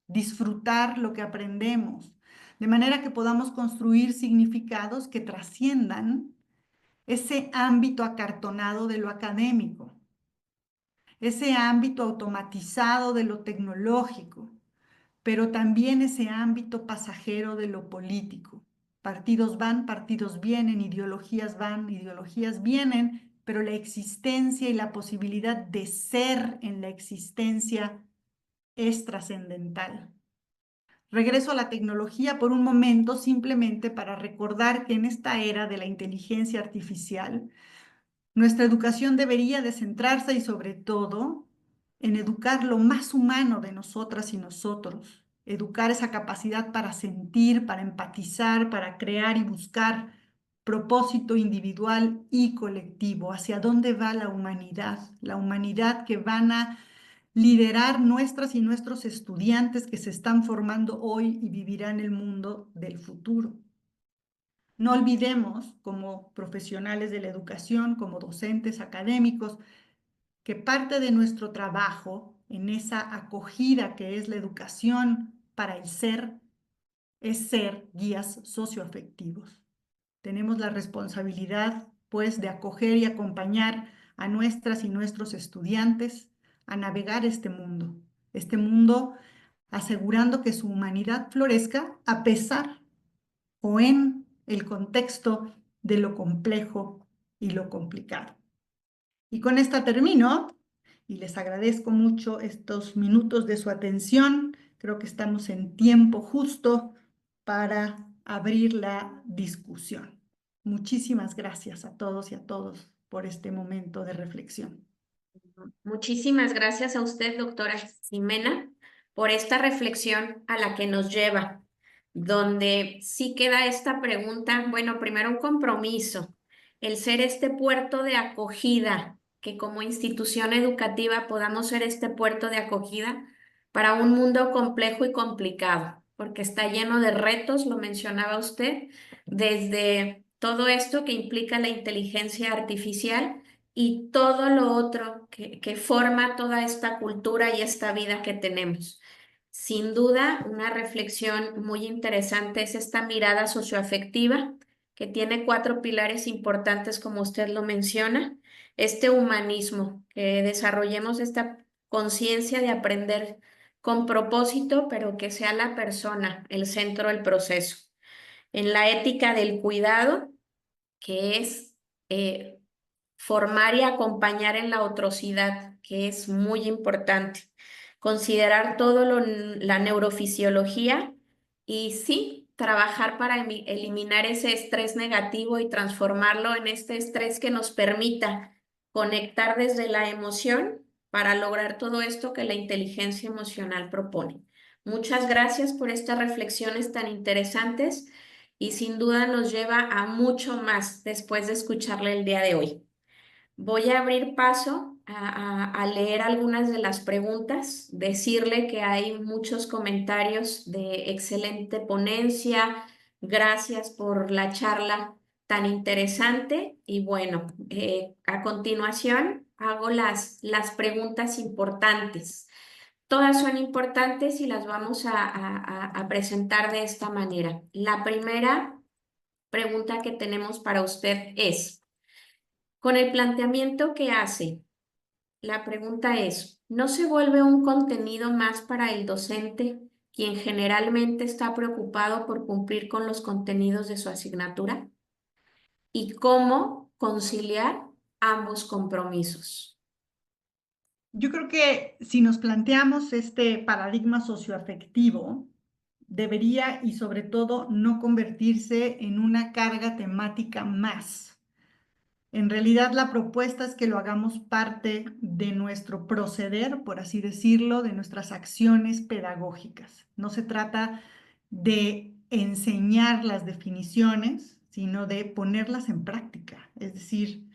S2: Disfrutar lo que aprendemos, de manera que podamos construir significados que trasciendan ese ámbito acartonado de lo académico, ese ámbito automatizado de lo tecnológico, pero también ese ámbito pasajero de lo político. Partidos van, partidos vienen, ideologías van, ideologías vienen, pero la existencia y la posibilidad de ser en la existencia es trascendental. Regreso a la tecnología por un momento simplemente para recordar que en esta era de la inteligencia artificial, nuestra educación debería de centrarse y sobre todo en educar lo más humano de nosotras y nosotros, educar esa capacidad para sentir, para empatizar, para crear y buscar propósito individual y colectivo, hacia dónde va la humanidad que van a liderar nuestras y nuestros estudiantes que se están formando hoy y vivirán el mundo del futuro. No olvidemos, como profesionales de la educación, como docentes académicos, que parte de nuestro trabajo en esa acogida que es la educación para el ser, es ser guías socioafectivos. Tenemos la responsabilidad, pues, de acoger y acompañar a nuestras y nuestros estudiantes a navegar este mundo asegurando que su humanidad florezca a pesar o en el contexto de lo complejo y lo complicado. Y con esta termino y les agradezco mucho estos minutos de su atención. Creo que estamos en tiempo justo para abrir la discusión. Muchísimas gracias a todos y a todos por este momento de reflexión.
S1: Muchísimas gracias a usted, doctora Ximena, por esta reflexión a la que nos lleva, donde sí queda esta pregunta, bueno, primero un compromiso, el ser este puerto de acogida, que como institución educativa podamos ser este puerto de acogida para un mundo complejo y complicado, porque está lleno de retos, lo mencionaba usted, desde todo esto que implica la inteligencia artificial y todo lo otro que forma toda esta cultura y esta vida que tenemos. Sin duda, una reflexión muy interesante es esta mirada socioafectiva que tiene cuatro pilares importantes, como usted lo menciona, este humanismo, que desarrollemos esta conciencia de aprender con propósito, pero que sea la persona el centro del proceso. En la ética del cuidado, que es formar y acompañar en la otrocidad, que es muy importante. Considerar todo la neurofisiología y sí, trabajar para eliminar ese estrés negativo y transformarlo en este estrés que nos permita conectar desde la emoción para lograr todo esto que la inteligencia emocional propone. Muchas gracias por estas reflexiones tan interesantes y sin duda nos lleva a mucho más después de escucharle el día de hoy. Voy a abrir paso a leer algunas de las preguntas, decirle que hay muchos comentarios de excelente ponencia, gracias por la charla tan interesante y bueno, a continuación hago las preguntas importantes. Todas son importantes y las vamos a presentar de esta manera. La primera pregunta que tenemos para usted es, con el planteamiento que hace, la pregunta es, ¿no se vuelve un contenido más para el docente, quien generalmente está preocupado por cumplir con los contenidos de su asignatura? ¿Y cómo conciliar ambos compromisos?
S2: Yo creo que si nos planteamos este paradigma socioafectivo, debería y sobre todo no convertirse en una carga temática más. En realidad, la propuesta es que lo hagamos parte de nuestro proceder, por así decirlo, de nuestras acciones pedagógicas. No se trata de enseñar las definiciones, sino de ponerlas en práctica. Es decir,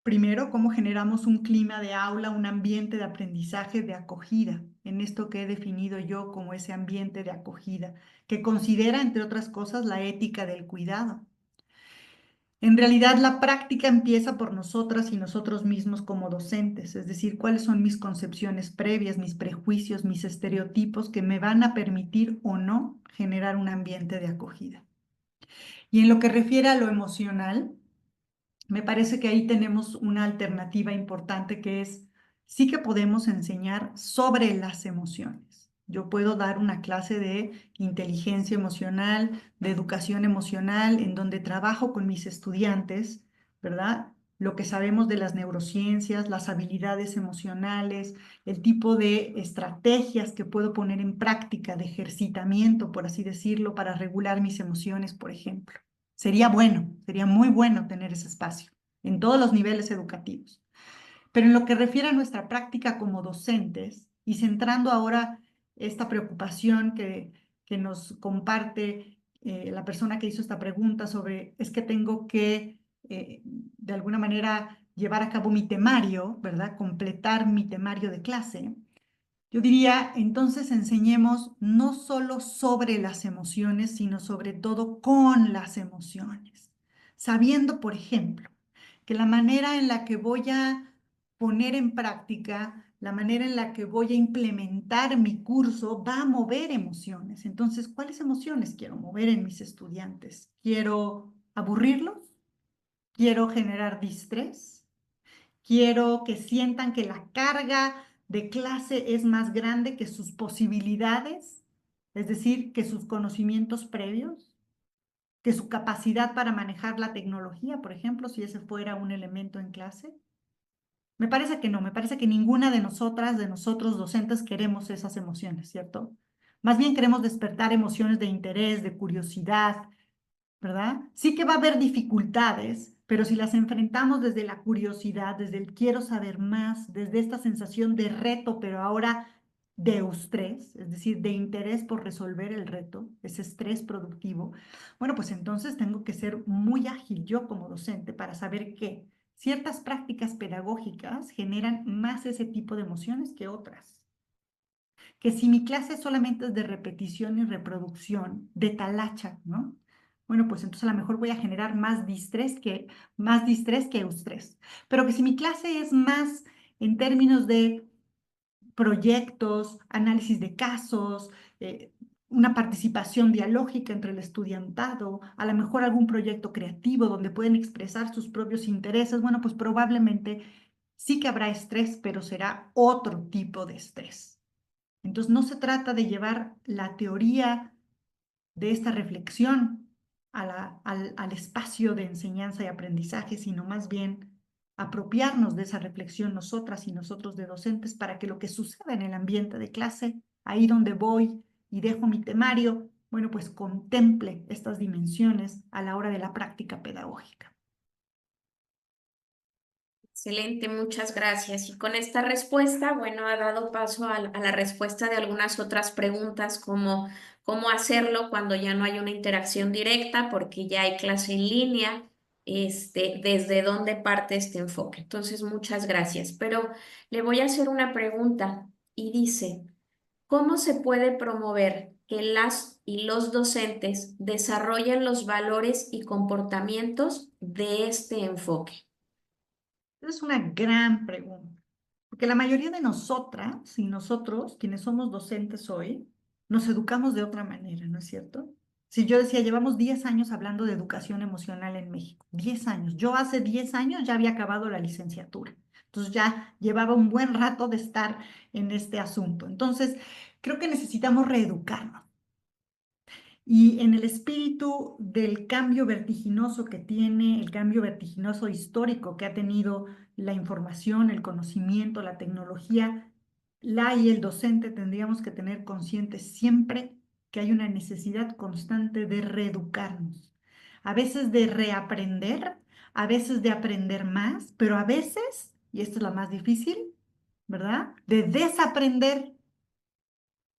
S2: primero, cómo generamos un clima de aula, un ambiente de aprendizaje, de acogida, en esto que he definido yo como ese ambiente de acogida, que considera, entre otras cosas, la ética del cuidado. En realidad, la práctica empieza por nosotras y nosotros mismos como docentes, es decir, cuáles son mis concepciones previas, mis prejuicios, mis estereotipos que me van a permitir o no generar un ambiente de acogida. Y en lo que refiere a lo emocional, me parece que ahí tenemos una alternativa importante que es, sí que podemos enseñar sobre las emociones. Yo puedo dar una clase de inteligencia emocional, de educación emocional, en donde trabajo con mis estudiantes, ¿verdad? Lo que sabemos de las neurociencias, las habilidades emocionales, el tipo de estrategias que puedo poner en práctica, de ejercitamiento, por así decirlo, para regular mis emociones, por ejemplo. Sería muy bueno tener ese espacio en todos los niveles educativos. Pero en lo que refiere a nuestra práctica como docentes y centrando ahora esta preocupación que nos comparte la persona que hizo esta pregunta sobre es que tengo que de alguna manera llevar a cabo mi temario, ¿verdad? Completar mi temario de clase. Yo diría, entonces enseñemos no solo sobre las emociones, sino sobre todo con las emociones. Sabiendo, por ejemplo, que la manera en la que voy a poner en práctica, la manera en la que voy a implementar mi curso va a mover emociones. Entonces, ¿cuáles emociones quiero mover en mis estudiantes? ¿Quiero aburrirlos? ¿Quiero generar distrés? Quiero que sientan que la carga de clase es más grande que sus posibilidades, es decir, que sus conocimientos previos, que su capacidad para manejar la tecnología, por ejemplo, si ese fuera un elemento en clase. Me parece que no, me parece que ninguna de nosotras, de nosotros docentes, queremos esas emociones, ¿cierto? Más bien queremos despertar emociones de interés, de curiosidad, ¿verdad? Sí que va a haber dificultades, pero si las enfrentamos desde la curiosidad, desde el quiero saber más, desde esta sensación de reto, pero ahora de eustrés, es decir, de interés por resolver el reto, ese estrés productivo, bueno, pues entonces tengo que ser muy ágil yo como docente para saber que ciertas prácticas pedagógicas generan más ese tipo de emociones que otras. Que si mi clase solamente es de repetición y reproducción, de talacha, ¿no? Bueno, pues entonces a lo mejor voy a generar más distrés que eustrés. Pero que si mi clase es más en términos de proyectos, análisis de casos, una participación dialógica entre el estudiantado, a lo mejor algún proyecto creativo donde pueden expresar sus propios intereses, bueno, pues probablemente sí que habrá estrés, pero será otro tipo de estrés. Entonces, no se trata de llevar la teoría de esta reflexión al espacio de enseñanza y aprendizaje, sino más bien apropiarnos de esa reflexión nosotras y nosotros de docentes para que lo que suceda en el ambiente de clase, ahí donde voy y dejo mi temario, bueno, pues contemple estas dimensiones a la hora de la práctica pedagógica.
S1: Excelente, muchas gracias. Y con esta respuesta, bueno, ha dado paso a la respuesta de algunas otras preguntas como cómo hacerlo cuando ya no hay una interacción directa, porque ya hay clase en línea, desde dónde parte este enfoque. Entonces, muchas gracias. Pero le voy a hacer una pregunta y dice, ¿cómo se puede promover que las y los docentes desarrollen los valores y comportamientos de este enfoque?
S2: Es una gran pregunta, porque la mayoría de nosotras y nosotros, quienes somos docentes hoy, nos educamos de otra manera, ¿no es cierto? Si yo decía, llevamos 10 años hablando de educación emocional en México, 10 años. Yo hace 10 años ya había acabado la licenciatura, entonces ya llevaba un buen rato de estar en este asunto. Entonces, creo que necesitamos reeducarnos. Y en el espíritu del cambio vertiginoso que tiene, el cambio vertiginoso histórico que ha tenido la información, el conocimiento, la tecnología, la y el docente tendríamos que tener consciente siempre que hay una necesidad constante de reeducarnos, a veces de reaprender, a veces de aprender más, pero a veces, y esto es lo más difícil, ¿verdad? De desaprender,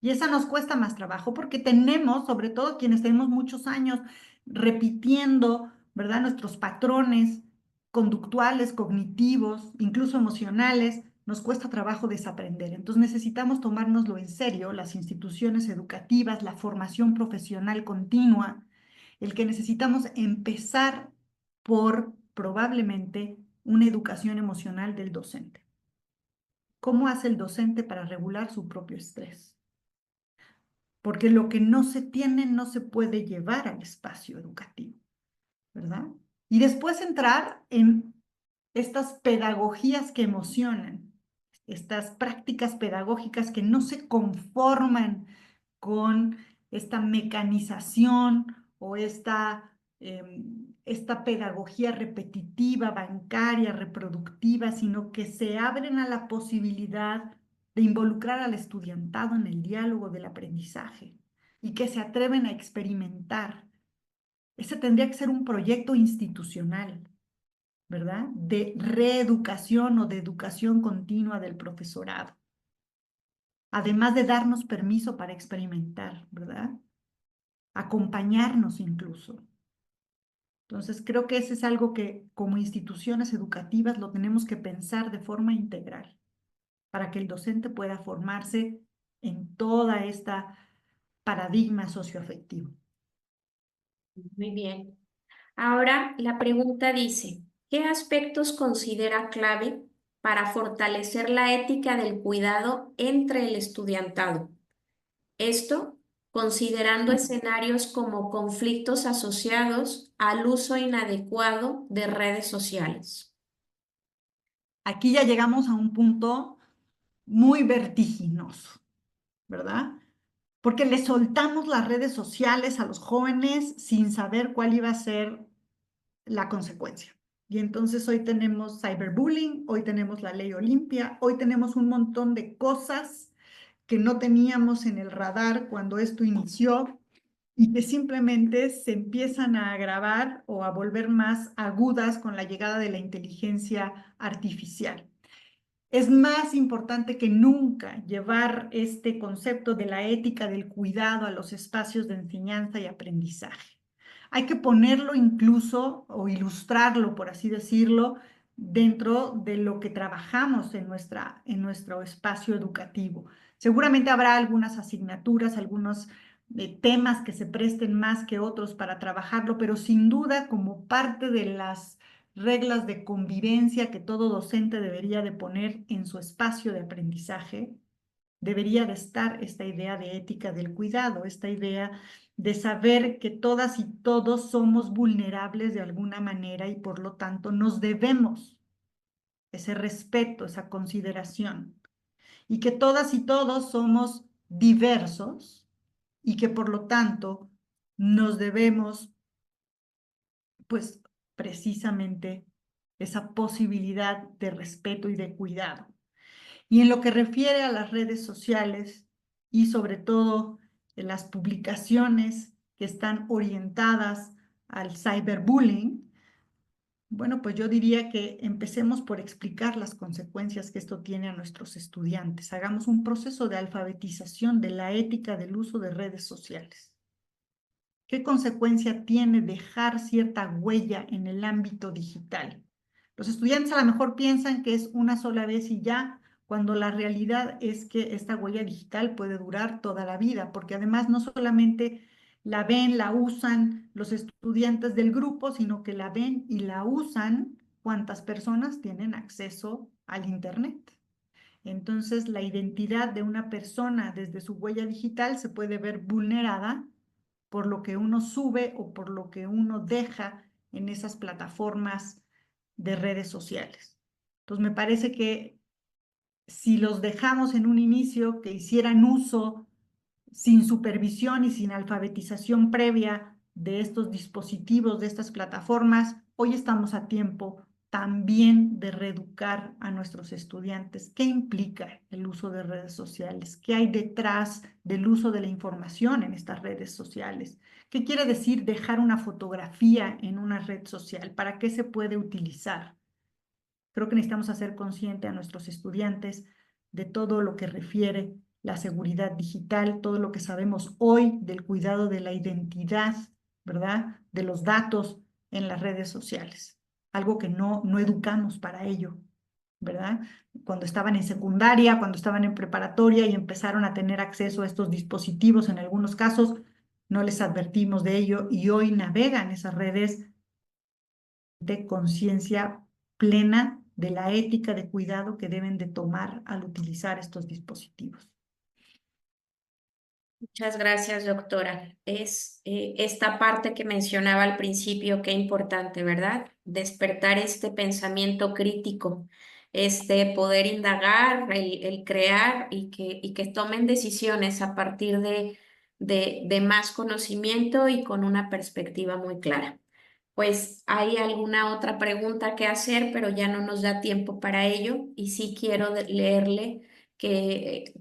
S2: y esa nos cuesta más trabajo porque tenemos, sobre todo quienes tenemos muchos años repitiendo, ¿verdad? Nuestros patrones conductuales, cognitivos, incluso emocionales, nos cuesta trabajo desaprender. Entonces necesitamos tomárnoslo en serio, las instituciones educativas, la formación profesional continua, el que necesitamos empezar por probablemente una educación emocional del docente. ¿Cómo hace el docente para regular su propio estrés? Porque lo que no se tiene no se puede llevar al espacio educativo, ¿verdad? Y después entrar en estas pedagogías que emocionan, estas prácticas pedagógicas que no se conforman con esta mecanización o esta pedagogía repetitiva, bancaria, reproductiva, sino que se abren a la posibilidad de involucrar al estudiantado en el diálogo del aprendizaje y que se atreven a experimentar. Ese tendría que ser un proyecto institucional, ¿verdad? De reeducación o de educación continua del profesorado, además de darnos permiso para experimentar, ¿verdad? Acompañarnos incluso. Entonces, creo que ese es algo que como instituciones educativas lo tenemos que pensar de forma integral para que el docente pueda formarse en toda esta paradigma socioafectivo.
S1: Muy bien. Ahora la pregunta dice, ¿qué aspectos considera clave para fortalecer la ética del cuidado entre el estudiantado? Esto considerando escenarios como conflictos asociados al uso inadecuado de redes sociales.
S2: Aquí ya llegamos a un punto muy vertiginoso, ¿verdad? Porque le soltamos las redes sociales a los jóvenes sin saber cuál iba a ser la consecuencia. Y entonces hoy tenemos cyberbullying, hoy tenemos la ley Olimpia, hoy tenemos un montón de cosas que no teníamos en el radar cuando esto inició y que simplemente se empiezan a agravar o a volver más agudas con la llegada de la inteligencia artificial. Es más importante que nunca llevar este concepto de la ética del cuidado a los espacios de enseñanza y aprendizaje. Hay que ponerlo incluso o ilustrarlo, por así decirlo, dentro de lo que trabajamos en nuestro espacio educativo. Seguramente habrá algunas asignaturas, algunos temas que se presten más que otros para trabajarlo, pero sin duda como parte de las reglas de convivencia que todo docente debería de poner en su espacio de aprendizaje, debería de estar esta idea de ética del cuidado, esta idea de saber que todas y todos somos vulnerables de alguna manera y por lo tanto nos debemos ese respeto, esa consideración, y que todas y todos somos diversos y que por lo tanto nos debemos, pues precisamente, esa posibilidad de respeto y de cuidado. Y en lo que refiere a las redes sociales y sobre todo en las publicaciones que están orientadas al cyberbullying, bueno, pues yo diría que empecemos por explicar las consecuencias que esto tiene a nuestros estudiantes. Hagamos un proceso de alfabetización de la ética del uso de redes sociales. ¿Qué consecuencia tiene dejar cierta huella en el ámbito digital? Los estudiantes a lo mejor piensan que es una sola vez y ya, cuando la realidad es que esta huella digital puede durar toda la vida, porque además no solamente la ven, la usan los estudiantes del grupo, sino que la ven y la usan cuantas personas tienen acceso al Internet. Entonces, la identidad de una persona desde su huella digital se puede ver vulnerada por lo que uno sube o por lo que uno deja en esas plataformas de redes sociales. Entonces, me parece que si los dejamos en un inicio que hicieran uso sin supervisión y sin alfabetización previa de estos dispositivos, de estas plataformas, hoy estamos a tiempo también de reeducar a nuestros estudiantes. ¿Qué implica el uso de redes sociales? ¿Qué hay detrás del uso de la información en estas redes sociales? ¿Qué quiere decir dejar una fotografía en una red social? ¿Para qué se puede utilizar? Creo que necesitamos hacer consciente a nuestros estudiantes de todo lo que refiere la seguridad digital, todo lo que sabemos hoy del cuidado de la identidad, ¿verdad? De los datos en las redes sociales. Algo que no educamos para ello, ¿verdad? Cuando estaban en secundaria, cuando estaban en preparatoria y empezaron a tener acceso a estos dispositivos, en algunos casos no les advertimos de ello y hoy navegan esas redes de conciencia plena de la ética de cuidado que deben de tomar al utilizar estos dispositivos.
S1: Muchas gracias, doctora. Es esta parte que mencionaba al principio, qué importante, ¿verdad? Despertar este pensamiento crítico, este poder indagar, el crear y que tomen decisiones a partir de más conocimiento y con una perspectiva muy clara. Pues hay alguna otra pregunta que hacer, pero ya no nos da tiempo para ello y sí quiero leerle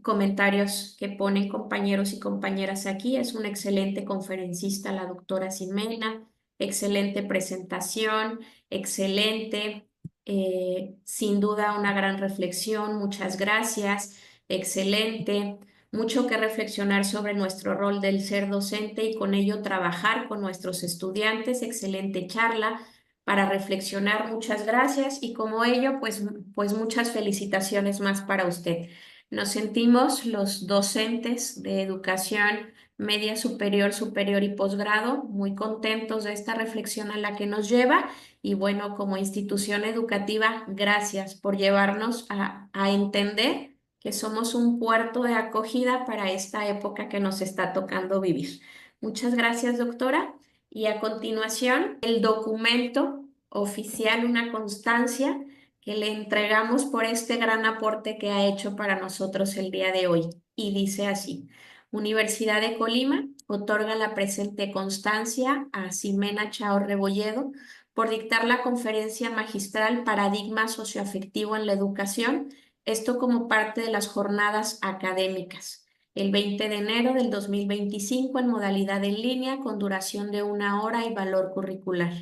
S1: comentarios que ponen compañeros y compañeras aquí. Es una excelente conferencista, la doctora Ximena, excelente presentación, excelente, sin duda una gran reflexión, muchas gracias, excelente. Mucho que reflexionar sobre nuestro rol del ser docente y con ello trabajar con nuestros estudiantes. Excelente charla para reflexionar. Muchas gracias y como ello, pues muchas felicitaciones más para usted. Nos sentimos los docentes de educación media superior, superior y posgrado muy contentos de esta reflexión a la que nos lleva y bueno, como institución educativa, gracias por llevarnos a entender que somos un puerto de acogida para esta época que nos está tocando vivir. Muchas gracias, doctora. Y a continuación, el documento oficial, una constancia que le entregamos por este gran aporte que ha hecho para nosotros el día de hoy. Y dice así: Universidad de Colima otorga la presente constancia a Ximena Chao Rebolledo por dictar la conferencia magistral Paradigma Socioafectivo en la Educación, esto como parte de las jornadas académicas, el 20 de enero del 2025 en modalidad en línea con duración de 1 hora y valor curricular.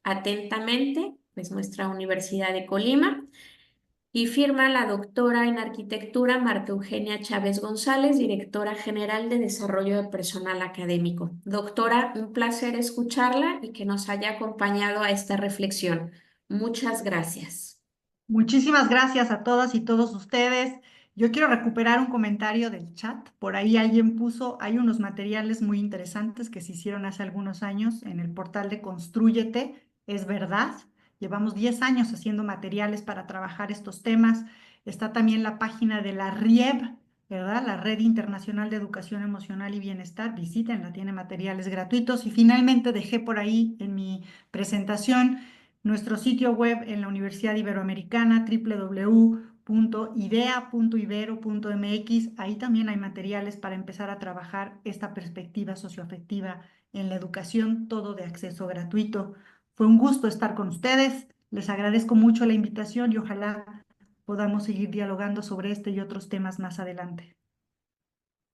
S1: Atentamente, pues nuestra Universidad de Colima. Y firma la doctora en arquitectura Marta Eugenia Chávez González, directora general de Desarrollo de Personal Académico. Doctora, un placer escucharla y que nos haya acompañado a esta reflexión. Muchas gracias.
S2: Muchísimas gracias a todas y todos ustedes. Yo quiero recuperar un comentario del chat. Por ahí alguien puso, hay unos materiales muy interesantes que se hicieron hace algunos años en el portal de Constrúyete. Es verdad, llevamos 10 años haciendo materiales para trabajar estos temas. Está también la página de la RIEB, ¿verdad? La Red Internacional de Educación Emocional y Bienestar. Visítenla, tiene materiales gratuitos. Y finalmente dejé por ahí en mi presentación nuestro sitio web en la Universidad Iberoamericana, www.idea.ibero.mx. Ahí también hay materiales para empezar a trabajar esta perspectiva socioafectiva en la educación, todo de acceso gratuito. Fue un gusto estar con ustedes. Les agradezco mucho la invitación y ojalá podamos seguir dialogando sobre este y otros temas más adelante.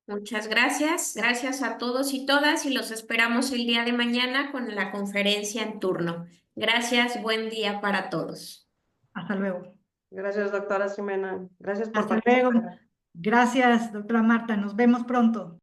S1: Muchas gracias. Gracias a todos y todas y los esperamos el día de mañana con la conferencia en turno. Gracias, buen día para todos.
S2: Hasta luego.
S3: Gracias, doctora Ximena. Gracias por
S2: Hasta luego.
S3: participar.
S2: Gracias, doctora Marta. Nos vemos pronto.